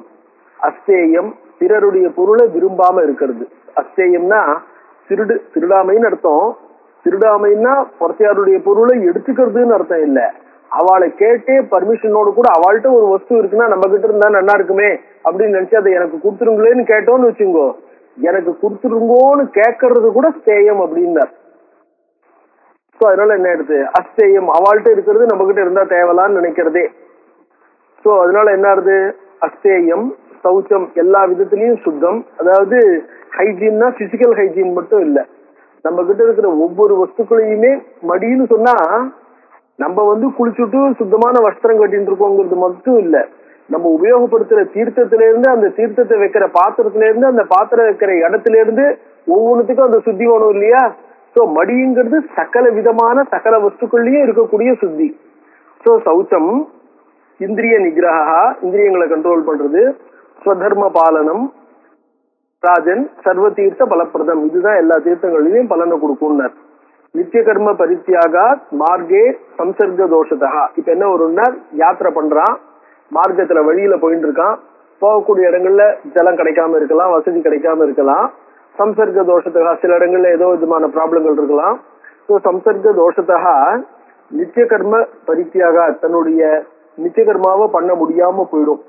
அஸ்தேயம், பிறருடைய பொருளை விரும்பாம இருக்கிறது. அஸ்தேயம்னா திருடாமைன்னு அர்த்தம். திருடாமைன்னா பொறத்தையாருடைய பொருளை எடுத்துக்கிறதுன்னு அர்த்தம் இல்ல. அவளை கேட்டே பர்மிஷனோடு கூட அவள்கிட்ட ஒரு வஸ்து இருக்குன்னா நம்ம கிட்ட இருந்தா நல்லா இருக்குமே அப்படின்னு நினைச்சு அதை எனக்கு கொடுத்துருங்களேன்னு கேட்டோம்னு வச்சுங்கோ, எனக்கு கொடுத்துருங்கோன்னு கேட்கறது கூட ஸ்தேயம் அப்படின்னார். சோ அதனால என்ன ஆயிடுது, அஸ்தேயம் அவள்கிட்ட இருக்கிறது நம்ம கிட்ட இருந்தா தேவலான்னு நினைக்கிறதே. சோ அதனால என்ன ஆகுது, அஸ்தேயம் சௌச்சம் எல்லா விதத்திலையும் சுத்தம். அதாவது ஹைஜீன்னா பிசிக்கல் ஹைஜீன் மட்டும் இல்ல, நம்ம கிட்ட இருக்கிற ஒவ்வொரு வஸ்துக்களையுமே மடின்னு சொன்னா நம்ம குளிச்சுட்டு சுத்தமான வஸ்திரம் கட்டிட்டு இருக்கோங்கிறது மட்டும் இல்ல, நம்ம உபயோகப்படுத்துற தீர்த்தத்தில இருந்து அந்த தீர்த்தத்தை வைக்கிற பாத்திரத்துல இருந்து அந்த பாத்திரம் வைக்கிற இடத்துல இருந்து ஒவ்வொன்றுத்துக்கும் அந்த சுத்தி வேணும் இல்லையா. சோ மடிங்கிறது சகல விதமான சகல வஸ்துக்கள்லயும் இருக்கக்கூடிய சுத்தி. சோ சௌச்சம் இந்திரிய நிகிரகா, இந்திரியங்களை கண்ட்ரோல் பண்றது, ஸ்வதர்ம பாலனம், ராஜன் சர்வ தீர்த்த பலப்பிரதம், இதுதான் எல்லா தீர்த்தங்களையும் பலனை கொடுக்கும்னார். நித்திய கர்ம பரித்தியாகா மார்க்கே சம்சர்க தோஷதா. இப்ப என்ன வரும்னா, யாத்திரை பண்றான், மார்க்கத்துல வழியில போயிட்டு இருக்கான், போகக்கூடிய இடங்கள்ல ஜலம் கிடைக்காம இருக்கலாம், வசதி கிடைக்காம இருக்கலாம். சம்சர்க தோஷத்தகா, சில இடங்கள்ல ஏதோ விதமான ப்ராப்ளங்கள் இருக்கலாம். ஸோ சம்சர்க தோஷத்தகா நித்திய கர்ம பரித்தியாகா, தன்னுடைய நித்திய கர்மாவை பண்ண முடியாம போயிடும்.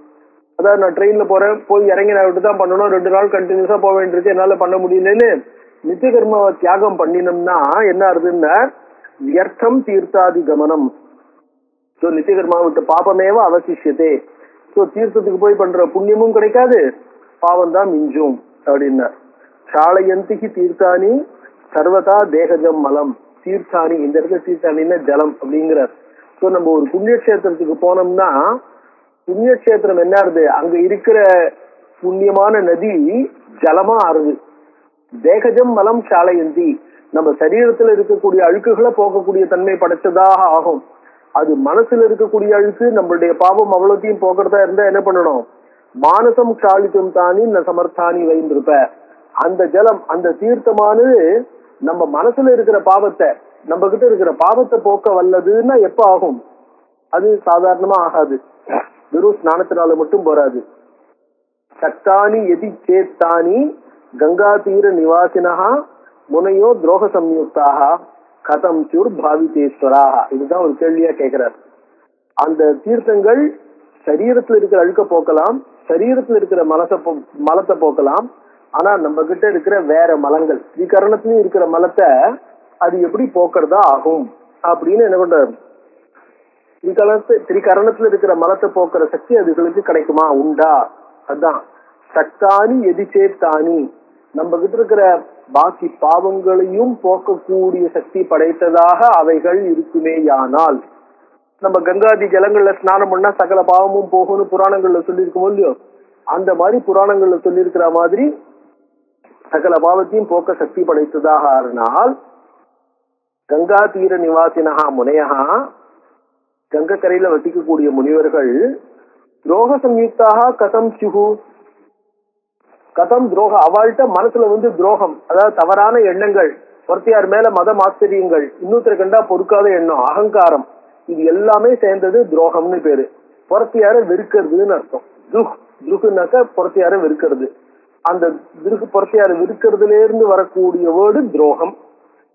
அதாவது நான் ட்ரெயின்ல போறேன், போய் இறங்கி நான் விட்டு தான் பண்ணணும், 2 நாள் கண்டினியூஸா போக வேண்டியிருக்கு, என்னால பண்ண முடியலன்னு நித்திய கர்மாவை தியாகம் பண்ணினோம்னா என்ன ஆகுதுன்னா வியர்த்தம் தீர்த்தாதி கமனம். சோ நித்திய கர்மா விட்டு பாபமேவ அவசிஷியதே. சோ தீர்த்தத்துக்கு போய் பண்ற புண்ணியமும் கிடைக்காது, பாவம் தான் மிஞ்சும் அப்படின்னா. சாலையந்திகி தீர்த்தானி சர்வதா தேகஜம் மலம். தீர்த்தானி, இந்த இடத்துல தீர்த்தானின்னா ஜலம் அப்படிங்கிறார். சோ நம்ம ஒரு புண்ணியக்ஷேத்திரத்துக்கு போனோம்னா, புண்ணியக்ஷேத்திரம் என்ன ஆறுது, அங்க இருக்கிற புண்ணியமான நதி ஜலமா ஆறுது. தேகஜம் மலம் சாலையந்தி, நம்ம சரீரத்துல இருக்கக்கூடிய அழுக்குகளை போக்கக்கூடிய தன்மை படைச்சதாக ஆகும். அது மனசுல இருக்கக்கூடிய அழுக்கு, நம்மளுடைய பாவம் அவ்வளோத்தையும் போக்குறதா இருந்தா என்ன பண்ணணும், மானசம் சாலித்தும் தானி ந சமர்த்தானி வைந்திருப்ப. அந்த ஜலம், அந்த தீர்த்தமானது நம்ம மனசுல இருக்கிற பாவத்தை, நம்ம கிட்ட இருக்கிற பாவத்தை போக்க வல்லதுன்னா எப்ப ஆகும், அது சாதாரணமா ஆகாது, வெறும் ஸ்நானத்தினால மட்டும் போராது. சக்தானி எதி சேத்தானி கங்கா தீர நிவாசினஹா முனையோ துரோக சம்யுக்தாக கதம் சூர் பாவிதேஸ்வராக. இதுதான் ஒரு கேள்வியா கேட்கிறார். அந்த தீர்த்தங்கள் சரீரத்துல இருக்கிற அழுக்க போக்கலாம், சரீரத்துல இருக்கிற மலத்தை போக்கலாம். ஆனா நம்ம கிட்ட இருக்கிற வேற மலங்கள், திரிகரணத்திலயும் இருக்கிற மலத்தை அது எப்படி போக்குறதா ஆகும் அப்படின்னு என்ன பண்றாரு, திரிகரணத்துல இருக்கிற மலத்தை போக்குற சக்தி அதுகளுக்கு கிடைக்குமா, உண்டா? அதுதான் சக்தானி எதிச்சேத்தானி, நம்ம கிட்ட இருக்கிற பாக்கி பாவங்களையும் போக்கக்கூடிய சக்தி படைத்ததாக அவைகள் இருக்குமேயானால், நம்ம கங்காதி ஜலங்கள்ல ஸ்நானம் பண்ணா சகல பாவமும் போகும்னு புராணங்கள்ல சொல்லியிருக்கோம் இல்லையோ, அந்த மாதிரி புராணங்கள்ல சொல்லியிருக்கிற மாதிரி சகல பாவத்தையும் போக்க சக்தி படைத்ததாக ஆறினால், கங்கா தீர நிவாசினஹா முனையஹா, கங்கை கரையில வசிக்கக்கூடிய முனிவர்கள் துரோக சம்யுக்தாக கதம் சுகு, கதம் துரோக, அவள்கிட்ட மனசுல துரோகம், அதாவது தவறான எண்ணங்கள், ஒருத்தையார் மேல மதம் ஆச்சரியங்கள், இன்னொருத்தர் கண்டா பொறுக்காத எண்ணம், அகங்காரம், இது எல்லாமே சேர்ந்தது துரோகம்னு பேரு. புறத்தையார வெறுக்கிறதுன்னு அர்த்தம். துருகுனாக்க புறத்தையார வெறுக்கிறது. அந்த புறத்தையார வெறுக்கிறதுல இருந்து வரக்கூடிய வேர்டு துரோகம்.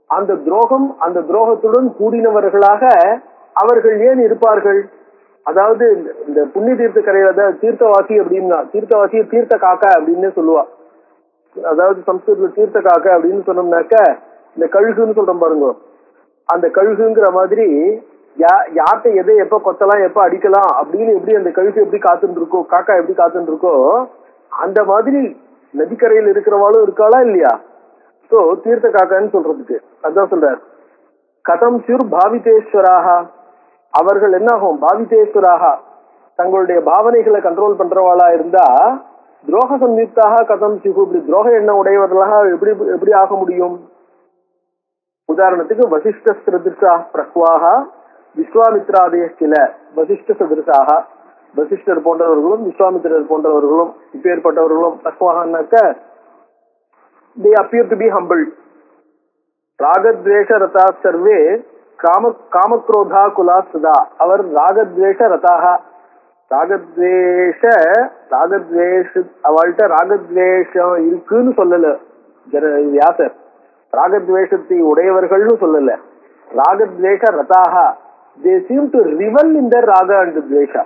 அந்த துரோகம், அந்த துரோகத்துடன் கூடினவர்களாக அவர்கள் ஏன் இருப்பார்கள்? அதாவது இந்த புண்ணிய தீர்த்த கரையில தீர்த்தவாசி அப்படின்னா, தீர்த்தவாசிய தீர்த்த காக்கா அப்படின்னு சொல்லுவா. அதாவது சம்ஸ்கிருதத்துல தீர்த்த காக்கா அப்படின்னு சொன்னோம்னாக்க, இந்த கழுகுன்னு சொல்றோம் பாருங்க, அந்த கழுகுங்கிற மாதிரி யார்கிட்ட எதை எப்ப கொத்தலாம் எப்ப அடிக்கலாம் அப்படின்னு எப்படி அந்த கழுகு எப்படி காத்துட்டு இருக்கோ, காக்கா எப்படி காத்துட்டு இருக்கோ, அந்த மாதிரி நதிக்கரையில் இருக்கிறவாளும் இருக்காளா இல்லையா? சோ தீர்த்த காக்கான்னு சொல்றதுக்கு அதான் சொல்றார். கதம் சிர் பாவிதேஸ்வராக, அவர்கள் என்ன ஆகும், பாவிதேஸ்வராக தங்களுடைய பாவனைகளை கண்ட்ரோல் பண்றவாளா இருந்தா, துரோக சம்யுக்தாக கதம் சிகு, இப்படி துரோக எண்ணம் உடையவர்களாக எப்படி எப்படி ஆக முடியும்? உதாரணத்துக்கு வசிஷ்ட சதிருஷா பிரக்வாக விஸ்வாமித்ராதய சில, வசிஷ்ட சதிருஷாக, வசிஷ்டர் போன்றவர்களும் விஸ்வாமித்திரர் போன்றவர்களும் இப்பேற்பட்டவர்களும் பிரக்வாகனாக்க they appear to be humble. ராகத்வேஷ ரதா சர்வே காமக்ரோதா குலா சதா, அவர் ராகத்வேஷ ரதாக, ராகத்வேஷ அவள்கிட்ட ராகத்வேஷம் இருக்குன்னு சொல்லல வியாசர், ராகத்வேஷத்தை உடையவர்கள்னு சொல்லல, ராகத்வேஷ ரதாக, they seem to revel in their ராக and துவேஷா.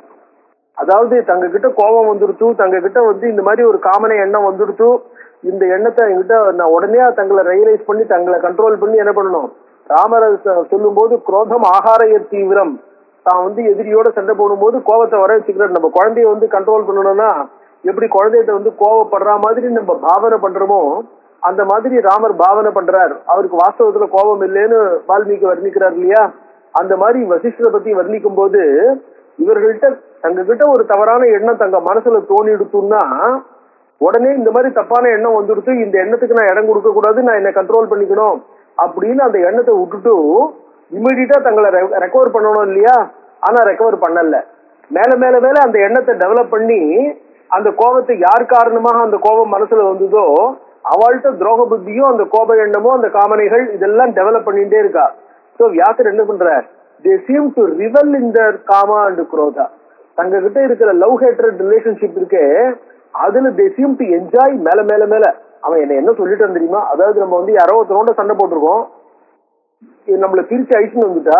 அதாவது தங்க கிட்ட கோபம் வந்துடுத்து, தங்க கிட்ட இந்த மாதிரி ஒரு காமனை எண்ணம் வந்துடுத்து, இந்த எண்ணத்தை என்கிட்ட நான் உடனே தங்களை ரியலைஸ் பண்ணி தங்களை கண்ட்ரோல் பண்ணி என்ன பண்ணணும், ராமரை சொல்லும் போது குரோதம் ஆகார தீவிரம், தான் எதிரியோட சண்டை போடும்போது கோபத்தை வர வச்சுக்கிறார். நம்ம குழந்தைய கண்ட்ரோல் பண்ணணும்னா எப்படி குழந்தைகிட்ட கோபப்படுற மாதிரி நம்ம பாவனை பண்றோமோ அந்த மாதிரி ராமர் பாவனை பண்றார். அவருக்கு வாஸ்தவத்துல கோபம் இல்லைன்னு வால்மீகி வர்ணிக்கிறார் இல்லையா? அந்த மாதிரி வசிஷ்டரை பத்தி வர்ணிக்கும் போது இவர்கள்ட்ட தங்க கிட்ட ஒரு தவறான எண்ணம் தங்க மனசுல தோணிடுத்துன்னா உடனே இந்த மாதிரி தப்பான எண்ணம் வந்துடுத்து, இந்த எண்ணத்துக்கு நான் இடம் கொடுக்க கூடாது, நான் என்ன கண்ட்ரோல் பண்ணிக்கணும் அப்படின்னு அந்த எண்ணத்தை விட்டுட்டு இமிடியட்டா தங்களை ரெக்கவர் பண்ணணும் இல்லையா? ஆனா ரெக்கவர் பண்ணல. மேல மேல மேல அந்த எண்ணத்தை டெவலப் பண்ணி அந்த கோபத்தை யார் காரணமாக அந்த கோபம் மனசுல வந்ததோ அவள்கிட்ட துரோக புத்தியும் அந்த கோப எண்ணமோ அந்த காமனைகள் இதெல்லாம் டெவலப் பண்ணிட்டே இருக்கா. சோ வியாசர் என்ன பண்ற, they seem to revel in their kama and krodha. தங்க கிட்ட இருக்கிற லவ் ஹேட்ரட் ரிலேஷன்ஷிப் இருக்கே அதுல they seem to enjoy. மேல மேல மேல அவன் என்ன சொல்லிட்டான் தெரியுமா? அதாவது நம்ம யாரோ ஒருத்தரோட சண்டை போட்டிருக்கோம், நம்மள பிரிச்சு ஐஸ்னு வந்துட்டா,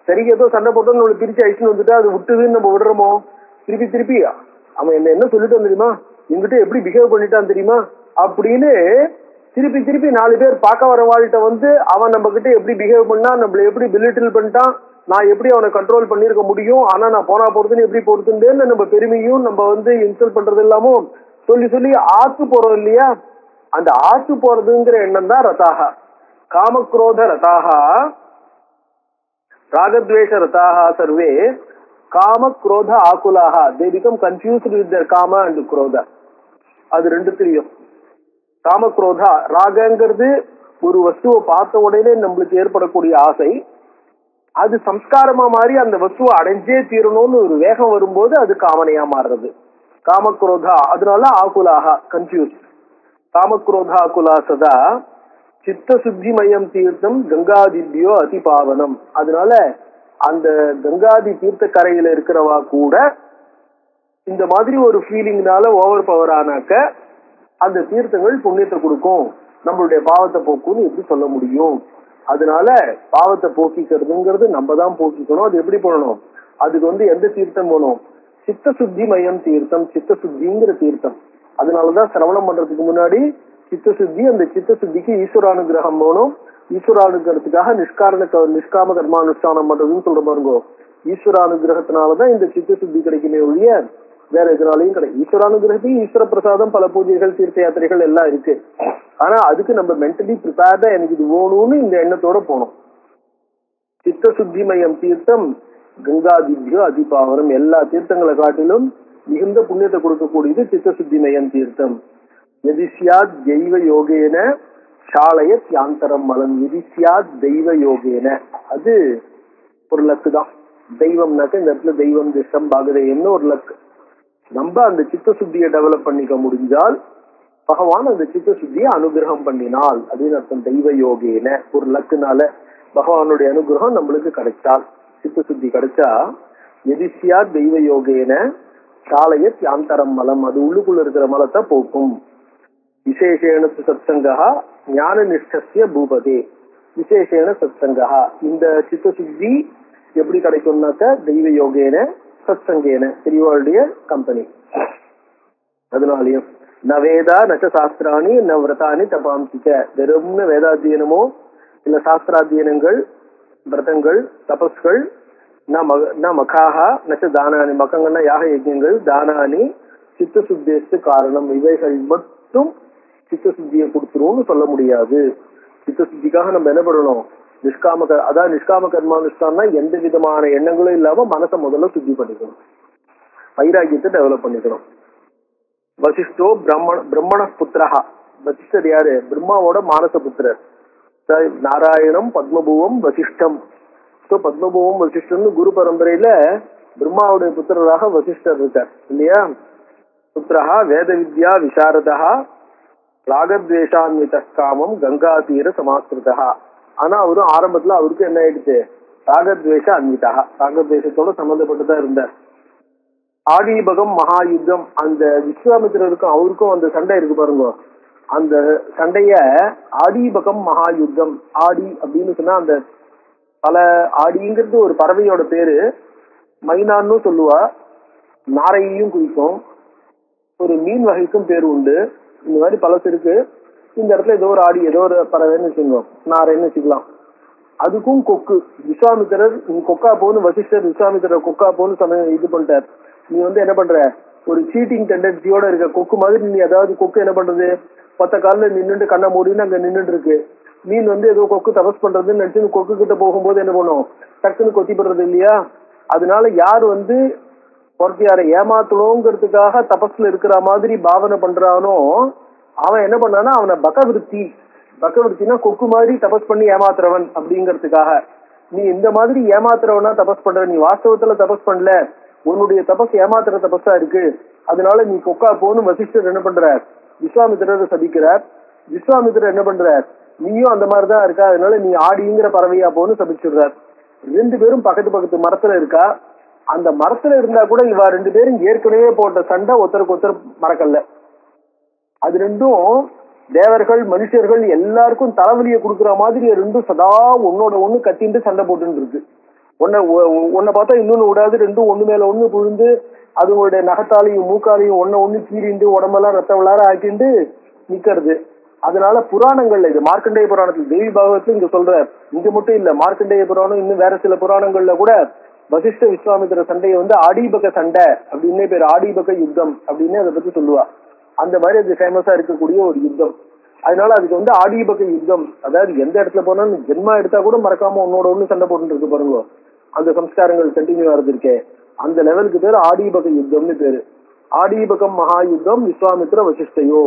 சரி ஏதோ சண்டை போட்டோம் நம்மள பிரிச்சு ஐஸ்னு வந்துட்டா அது விட்டுதுன்னு நம்ம விடுறோமோ, திருப்பி திருப்பி அவன் என்ன சொல்லிட்டான் தெரியுமா, என்கிட்ட எப்படி பிஹேவ் பண்ணிட்டான் தெரியுமா அப்படின்னு திருப்பி திருப்பி 4 பேர் பார்க்க வர வாழ்கிட்ட அவன் நம்ம கிட்ட எப்படி பிஹேவ் பண்ணா, நம்மள எப்படி பிலிட்டில் பண்ணிட்டான், நான் எப்படி அவனை கண்ட்ரோல் பண்ணிருக்க முடியும், ஆனா நான் போனா போறதுன்னு எப்படி போறதுன்னு நம்ம பெருமையும் நம்ம இன்சல்ட் பண்றது இல்லாம சொல்லி சொல்லி ஆத்து போறோம் இல்லையா? அந்த ஆத்து போறதுங்கிற எண்ணம் தான் ரதாகா. காமக்ரோத ரதாகா ராகத்வேஷ ரதாகா survey காமக்ரோத ஆகுலாகா. they become confused with their kama and krodha. அது ரெண்டுத்திலையும் காமக்ரோதா ராகங்கிறது ஒரு வஸ்துவை பார்த்த உடனே நம்மளுக்கு ஏற்படக்கூடிய ஆசை, அது சம்ஸ்காரமா மாறி அந்த வஸ்துவை அடைஞ்சே தீரணும்னு ஒரு வேகம் வரும்போது அது காமனையா மாறுறது காமக்ரோதா. அதனால ஆகுலாகா கன்ஃபியூஸ். காமக்ரோதா ஆகுலா சதா சித்த சுத்தி மயம் தீர்த்தம் கங்காதிபியோ அதி பாவனம். அதனால அந்த கங்காதி தீர்த்த கரையில இருக்கிறவா கூட இந்த மாதிரி ஒரு ஃபீலிங்னால ஓவர் பவர் ஆனாக்க அந்த தீர்த்தங்கள் புண்ணியத்தை கொடுக்கும், நம்மளுடைய பாவத்தை போக்குன்னு எப்படி சொல்ல முடியும்? அதனால பாவத்தை போக்கிக்கிறதுங்கிறது நம்ம தான் போக்கிக்கணும். அது எப்படி பண்ணணும்? அதுக்கு எந்த தீர்த்தம் போகணும்? சித்த சுத்தி மயம் தீர்த்தம், சித்த சுத்திங்கிற தீர்த்தம். அதனாலதான் சிரவணம் பண்றதுக்கு முன்னாடி சித்த சுத்தி, அந்த சித்த சுத்திக்கு ஈஸ்வரானுகிரகம் போகணும். ஈஸ்வரானுகிரகத்துக்காக நிஷ்காம கர்மானுஷ்டானம் பண்றதுன்னு சொல்ற பாருங்கோ. ஈஸ்வரானுகிரகத்தினாலதான் இந்த சித்த சுத்தி கிடைக்குமே ஒழிய வேற எதனாலையும் கிடைக்கும். ஈஸ்வரானுகிரகத்தையும் ஈஸ்வர பிரசாதம், பல பூஜைகள், தீர்த்த யாத்திரைகள் எல்லாம் இருக்கு. ஆனா அதுக்கு நம்ம மென்டலி ப்ரிப்பேர்டா எனக்கு இது வேணும்னு இந்த எண்ணத்தோட போனோம். சித்த சுத்திமயம் தீர்த்தம் கங்காதிபியோ அதிபாவனம். எல்லா தீர்த்தங்களை காட்டிலும் மிகுந்த புண்ணியத்தை கொடுக்கக்கூடியது சித்த சுத்திமயம் தீர்த்தம். எதிசியாத் தெய்வ யோகேன சாலைய தியாந்தரம் மலம். எதிசியாத் தெய்வ யோகேன அது ஒரு லக்கு தான். தெய்வம்னாக்க இந்த இடத்துல தெய்வம் திஷ்டம் பாகதேயம்னு ஒரு லக்கு. நம்ம அந்த சித்த சுத்தியை டெவலப் பண்ணிக்க முடிஞ்சால் பகவான் அந்த சித்த சுத்தியை அனுகிரகம் பண்ணினால் அப்படின்னு அர்த்தம். தெய்வ யோகேன ஒரு லக்குனால பகவானுடைய அனுகிரகம் நம்மளுக்கு கிடைச்சால், சித்த சுத்தி கிடைச்சா எதிசியா தெய்வ யோகேன சாலைய தியாந்தரம் மலம், அது உள்ளுக்குள்ள இருக்கிற மலத்தை போக்கும். விசேஷேன சத்சங்கா ஞான நிஷ்டஸ்ய பூபதே. விசேஷேன சத்சங்கா இந்த சித்த சுத்தி எப்படி கிடைக்கும்னாக்க தெய்வ யோகேன சத்சங்கேன, பெரியவாளுடைய கம்பெனி. அதனாலையும் ந வேதா நச்ச சாஸ்திராணி ந விரதானி தபாம்சிக்க. வெறும்னு வேதாத்தியனமோ இல்ல சாஸ்திராத்தியனங்கள், விரதங்கள், தபஸ்கள், ந மகாஹா நச்ச தானானி. மக்கங்கன்னா யாக யஜ்யங்கள், தானானி சித்த சுத்தேஸ்து காரணம். இவைகள் மட்டும் சித்த சுத்தியை கொடுத்துருவோம்னு சொல்ல முடியாது. சித்த சுத்திக்காக நம்ம என்ன பண்ணணும்? நிஷ்காம கர்மானுஷ்டான்னா எந்த விதமான எண்ணங்களும் இல்லாம மனசை முதல்ல சுத்தி பண்ணிக்கணும், வைராகியத்தை டெவலப் பண்ணிக்கணும். வசிஷ்டோ பிரம்மண புத்திரஹா. வசிஷ்டர் யாரு? பிரம்மாவோட மானச புத்திரர். நாராயணம் பத்மபூவம் வசிஷ்டம். ஸோ பத்மபூவம் வசிஷ்டம்னு குரு பரம்பரையில பிரம்மாவுடைய புத்திரராக வசிஷ்டர் இருக்கார் இல்லையா? புத்திரஹா வேத வித்யா விசாரதா ராகத்வேஷான்வித காமம் கங்கா தீர சமாஸ்கிருதா. ஆனா அவரும் ஆரம்பத்துல அவருக்கு என்ன ஆயிடுச்சு? ராகத்வேஷ அன்விதா, ராகத்வேஷத்தோட சம்பந்தப்பட்டுதான் இருந்தார். ஆடிபகம் மகா யுத்தம், அந்த விஸ்வாமித்திரருக்கும் அவருக்கும் அந்த சண்டை இருக்கு பாருங்க. அந்த சண்டைய ஆடிபகம் மகா யுத்தம். ஆடி அப்படின்னு சொன்னா அந்த பல ஆடிங்கிறது ஒரு பறவையோட பேரு. மைனான்னு சொல்லுவா, நாரையும் குறிக்கும். ஒரு மீன் வகைக்கும் பேரு உண்டு. இந்த மாதிரி பழசு இருக்கு, இந்த இடத்துல ஏதோ ஒரு ஆடி ஏதோ ஒரு பறவைன்னு வச்சுக்கோங்க, நாரைன்னு வச்சுக்கலாம். அதுக்கும் கொக்கு விஸ்வாமித்திரர் கொக்கா போன்னு வசிஷ்டர் விஸ்வாமித்திரர் கொக்கா போன்னு இது பண்ணிட்டார். நீ என்ன பண்ற, ஒரு சீட்டிங் டெண்டன்சியோட இருக்க கொக்கு மாதிரி நீ, அதாவது கொக்கு என்ன பண்றது, 10 காலில் நின்றுட்டு கண்ணை மூடின்னு அங்க நின்றுட்டு இருக்கு. மீன் ஏதோ கொக்கு தபஸ் பண்றதுன்னு நினைச்சு கொக்கு கிட்ட போகும்போது என்ன பண்ணும், டக்குன்னு கொத்திப்படுறது இல்லையா? அதனால யார் ஒருத்தையாரை ஏமாத்தணுங்கிறதுக்காக தபஸ்ல இருக்கிற மாதிரி பாவனை பண்றானோ அவன் என்ன பண்ணானா அவனை பகவிருத்தினா கொக்கு மாதிரி தபஸ் பண்ணி ஏமாத்துறவன் அப்படிங்கிறதுக்காக. நீ இந்த மாதிரி ஏமாத்துறவனா தபஸ் பண்ற, நீ வாஸ்தவத்துல தபஸ் பண்ணல, உன்னுடைய தபஸ் ஏமாத்துற தபஸா இருக்கு, அதனால நீ கொக்கா போன்னு வசிஷ்டர் என்ன பண்றார், விஸ்வாமித்திரரை சபிக்கிறார். விஸ்வாமித்திரர் என்ன பண்றார், நீயும் அந்த மாதிரிதான் இருக்கா, அதனால நீ ஆடிங்கிற பறவையா போன்னு சபிச்சுடுறார். 2 பேரும் பக்கத்து மரத்துல இருக்கா. அந்த மரத்துல இருந்தா கூட இவா 2 பேரும் ஏற்கனவே போட்ட சண்டை ஒருத்தருக்கு ஒருத்தர் மறக்கல. அது ரெண்டும் தேவர்கள் மனுஷர்கள் எல்லாருக்கும் தலைவலியை கொடுக்குற மாதிரி ரெண்டும் சதா ஒன்னோட ஒண்ணு கட்டிட்டு சண்டை போட்டு இருக்கு. ஒன்ன பார்த்தா இன்னொன்னு விடாது, ரெண்டும் ஒண்ணு மேல ஒண்ணு புழுந்து அதுங்களுடைய நகத்தாலையும் மூக்காலையும் ஒண்ணு கீறிண்டு உடம்பெல்லாம் ரத்த விளார ஆக்கிண்டு நிக்கிறது. அதனால புராணங்கள்ல, இது மார்க்கண்டேய புராணத்துல தேவி பாகவத்துல இங்க சொல்ற, இங்க மட்டும் இல்ல, மார்க்கண்டேய புராணம் இன்னும் வேற சில புராணங்கள்ல கூட வசிஷ்ட விஸ்வாமித்திர சண்டையை ஆடிபக சண்டை அப்படின்னே பேர், ஆடிபக யுத்தம் அப்படின்னு அதை பத்தி சொல்லுவா. அந்த மாதிரி அது ஃபேமஸா இருக்கக்கூடிய ஒரு யுத்தம். அதனால அதுக்கு ஆடிபக யுத்தம், அதாவது எந்த இடத்துல போனாலும் ஜென்மா எடுத்தா கூட மறக்காம ஒன்னோட ஒண்ணு சண்டை போட்டு இருக்கு பாருங்க, அந்த சம்ஸ்காரங்கள் கண்டினியூ ஆறது இருக்கே, அந்த லெவலுக்கு பேர் ஆடிபக யுத்தம்னு பேரு. ஆடிபகம் மகா யுத்தம் விஸ்வாமித்திர வசிஷ்டையோ.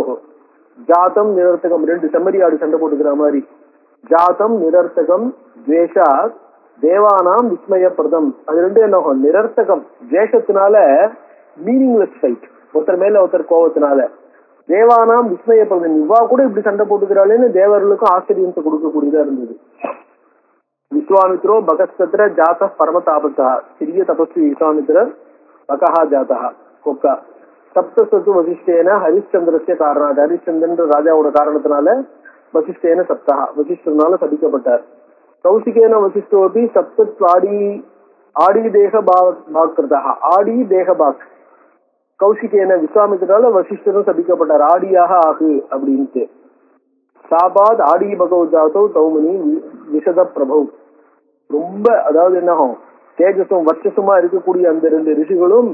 ஜாத்தம் நிரர்த்தகம், 2 செம்மறி ஆடு சண்டை போட்டுக்கிற மாதிரி. ஜாத்தம் நிரர்த்தகம் துவேஷா தேவானாம் விஸ்மயப்பிரதம். அது 2 என்ன, நிரர்த்தகம் துவேஷத்தினால மீனிங்லெஸ் ஃபைட், ஒருத்தர் மேல ஒருத்தர் கோபத்தினால. தேவானாம் விஸ்மயப்பிரதம், இவா கூட இப்படி சண்டை போட்டுக்கிறாளேன்னு தேவர்களுக்கும் ஆச்சரியத்தை கொடுக்கக்கூடியதா இருந்தது. விஸ்வாமித்ரோ பகஸ்தத்திர ஜாத பரமதாபத்தா, சிறிய தபஸ்வி விஸ்வாமித்திரர் பகஹா ஜாதா கொக்கா. சப்தசத்து வசிஷ்டேன ஹரிச்சந்திரஸ்ய காரணாது, ஹரிச்சந்திரன் ராஜாவோட காரணத்தினால வசிஷ்டேன சப்தா, வசிஷ்டனால சபிக்கப்பட்டார். கௌசிகேன வசிஷ்டோபி சப்தத்வாடி ஆடி தேக பாக்ரதா, ஆடி தேக பாக். கௌசிகேன விஸ்வாமித்திரால வசிஷ்டரும் சபிக்கப்பட்டார், ஆடியாக ஆகு அப்படின்ட்டு. சாபாத் ஆடி பகவ் ஜாதோ தௌமணி விஷத பிரபு. ரொம்ப அதாவது என்னாகும், தேஜஸும் வர்ச்சசுமா இருக்கக்கூடிய அந்த 2 ரிஷிகளும்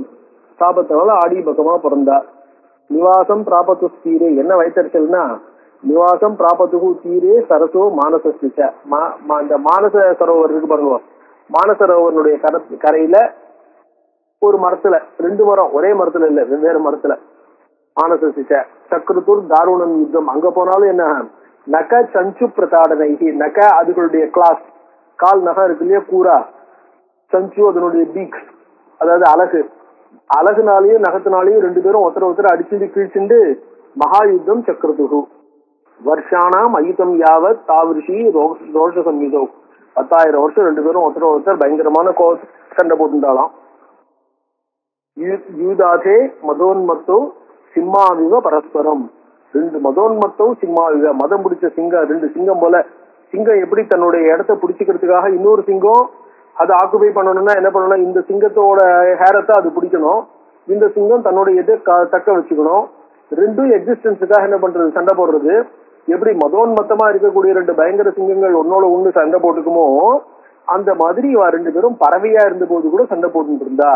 சாபத்தினால ஆடி பகமா பிறந்தா. நிவாசம் பிராபத்து தீரே, என்ன வைத்தறிச்சல்னா, நிவாசம் பிராபத்து தீரே சரசோ மானசிச்ச. அந்த மானச சரோவர் இருக்கு பாருங்க, மானசரோவருடைய கரையில ஒரு மரத்துல, 2 மரம், ஒரே மரத்துல இல்ல, வெவ்வேறு மரத்துல. மானசிச்ச சக்ருத்துர் தாருணம் யுத்தம். அங்க போனாலும் என்ன, நக சஞ்சு பிரதாடனைகி, நக அதுகளுடைய கிளாஸ், கால் நகை இருக்கு இல்லையா, கூரா, சஞ்சு அதனுடைய பீக், அதாவது அழகுனாலேயும் நகத்தினாலேயும் 2 பேரும் ஒருத்தர் அடிச்சுட்டு கீழ்ச்சுண்டு மகா யுத்தம் சக்கரதுகு. வருஷானாம் அயுதம் யாவத் தாவிருஷி ரோஷ சம்யுதோ. 10,000 வருஷம் 2 பேரும் ஒருத்தர் பயங்கரமான சண்டை போட்டுட்டாலாம். யூதாதே மதோன்மத்தோ சிம்மாவிவ பரஸ்பரம். 2 மதோன்மத்தோ சிம்மாவிவ, மதம் பிடிச்ச சிங்கம், 2 சிங்கம் போல. சிங்கம் எப்படி தன்னுடைய இடத்த பிடிச்சுக்கிறதுக்காக இன்னொரு சிங்கம் அதை ஆக்குபை பண்ணணும்னா என்ன பண்ணணும், இந்த சிங்கத்தோட ஹேரத்தை அது பிடிக்கணும், இந்த சிங்கம் தன்னுடைய இதை தக்க வச்சுக்கணும். 2 எக்ஸிஸ்டன்ஸுக்காக என்ன பண்றது, சண்டை போடுறது. எப்படி மதோன்மத்தமா இருக்கக்கூடிய 2 பயங்கர சிங்கங்கள் ஒன்னோட ஒண்ணு சண்டை போட்டுக்குமோ, அந்த மாதிரி இவா 2 பேரும் பறவையா இருந்த போது கூட சண்டை போட்டு இருந்தா.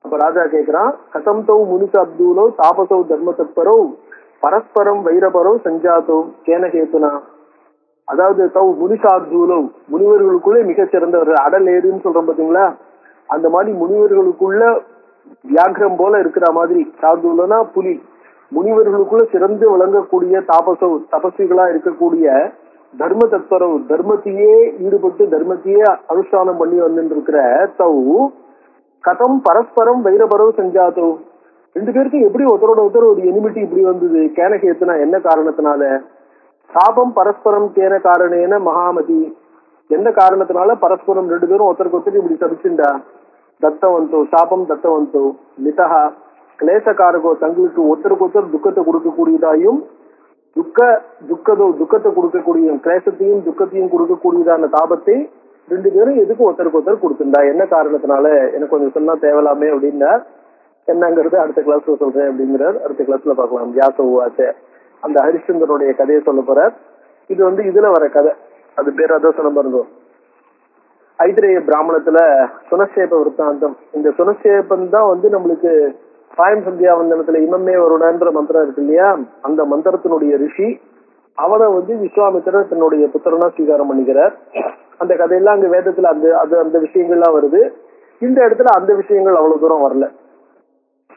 அப்ப ராஜா கேக்குறான், கதம் தௌ முனிச அப்தூலோ தாபசோ தர்ம தத்பரோ பரஸ்பரம் வைரபரோ சஞ்சாத்தோ கேனகேத்துனா. அதாவது தௌ முனிசாப்தூலோ, முனிவர்களுக்குள்ளே மிகச்சிறந்தவர். அடல் ஏரின்னு சொல்றோம் பாத்தீங்களா, அந்த மாதிரி முனிவர்களுக்குள்ள வியாகிரம் போல இருக்கிற மாதிரி. சாப்தூலனா புலி. முனிவர்களுக்குள்ள சிறந்து விளங்கக்கூடிய தபஸ்விகளா இருக்கக்கூடிய தர்ம தத்பரோ, தர்மத்தையே ஈடுபட்டு தர்மத்தையே அனுஷ்டானம் பண்ணி வந்துட்டு இருக்கிற தௌ கதம் பரஸ்பரம் வைரபரோ செஞ்சாத்தோ. 2 பேருக்கும் எப்படி ஒருத்தரோட ஒருத்தர் ஒரு எனிமிட்டி இப்படி வந்தது, கேனகேத்துனா என்ன காரணத்தினால. சாபம் பரஸ்பரம் கேன காரணேன மகாமதி, எந்த காரணத்தினால பரஸ்பரம் 2 பேரும் ஒருத்தருக்கு ஒருத்தர் இப்படி சபிச்சுண்டா. தத்தவந்தோ சாபம் தத்தவந்தோ நிதா கிளேசக்காரகோ, தங்களுக்கு ஒருத்தருக்கு ஒருத்தர் துக்கத்தை கொடுக்கக்கூடியதாயும் துக்கத்தை கொடுக்கக்கூடிய கிளேசத்தையும் துக்கத்தையும் கொடுக்கக்கூடியதான தாபத்தை 2 பேரும் எதுக்கு ஒருத்தருக்கு ஒருத்தர் கொடுத்துண்டா, என்ன காரணத்தினால எனக்கு கொஞ்சம் சொன்னா தேவலாமே அப்படின்னா. என்னங்கிறது அடுத்த கிளாஸ்ல சொல்றேன் அப்படிங்கிறார். அடுத்த கிளாஸ்ல பார்க்கலாம். வியாச உவாச்ச அந்த ஹரிச்சந்திரனுடைய கதையை சொல்ல போறார். இது இதுல வர கதை. அது பேர் அதான் சொன்ன பாருங்க, ஐத்திரேய பிராமணத்துல சுனசேப விற்த்தாந்தம். இந்த சுனசேபம் தான் நம்மளுக்கு சாயம் சந்தியாவந்தனத்துல இமமே வருடன்ற மந்திரம் இருக்கு இல்லையா, அந்த மந்திரத்தினுடைய ரிஷி அவரை விஸ்வாமித்திரர் தன்னுடைய புத்திரனா ஸ்வீகாரம் பண்ணிக்கிறார். அந்த கதையெல்லாம் அங்க வேதத்துல அந்த விஷயங்கள்லாம் வருது. இந்த இடத்துல அந்த விஷயங்கள் அவ்வளவு தூரம் வரல.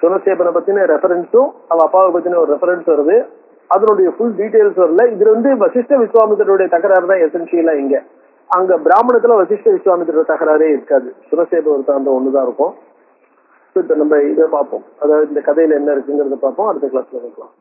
சுனசேபனை பத்தின ரெஃபரன்ஸும் அவ அப்பாவை பத்தின ஒரு ரெஃபரன்ஸ் வருது. அதனுடைய ஃபுல் டீடைல்ஸ் வரல. இது வசிஷ்ட விஸ்வாமித்திரருடைய தகராறு தான் எசென்சியலா இங்க. அங்க பிராமணத்துல வசிஷ்ட விஸ்வாமித்திர தகராறே இருக்காது. சுனசேப விற்த்தாந்தம் ஒண்ணுதான் இருக்கும். நம்ம இதை பார்ப்போம். அதாவது இந்த கதையில என்ன இருக்குங்கிறத பார்ப்போம். அடுத்த கிளாஸ்ல பார்க்கலாம்.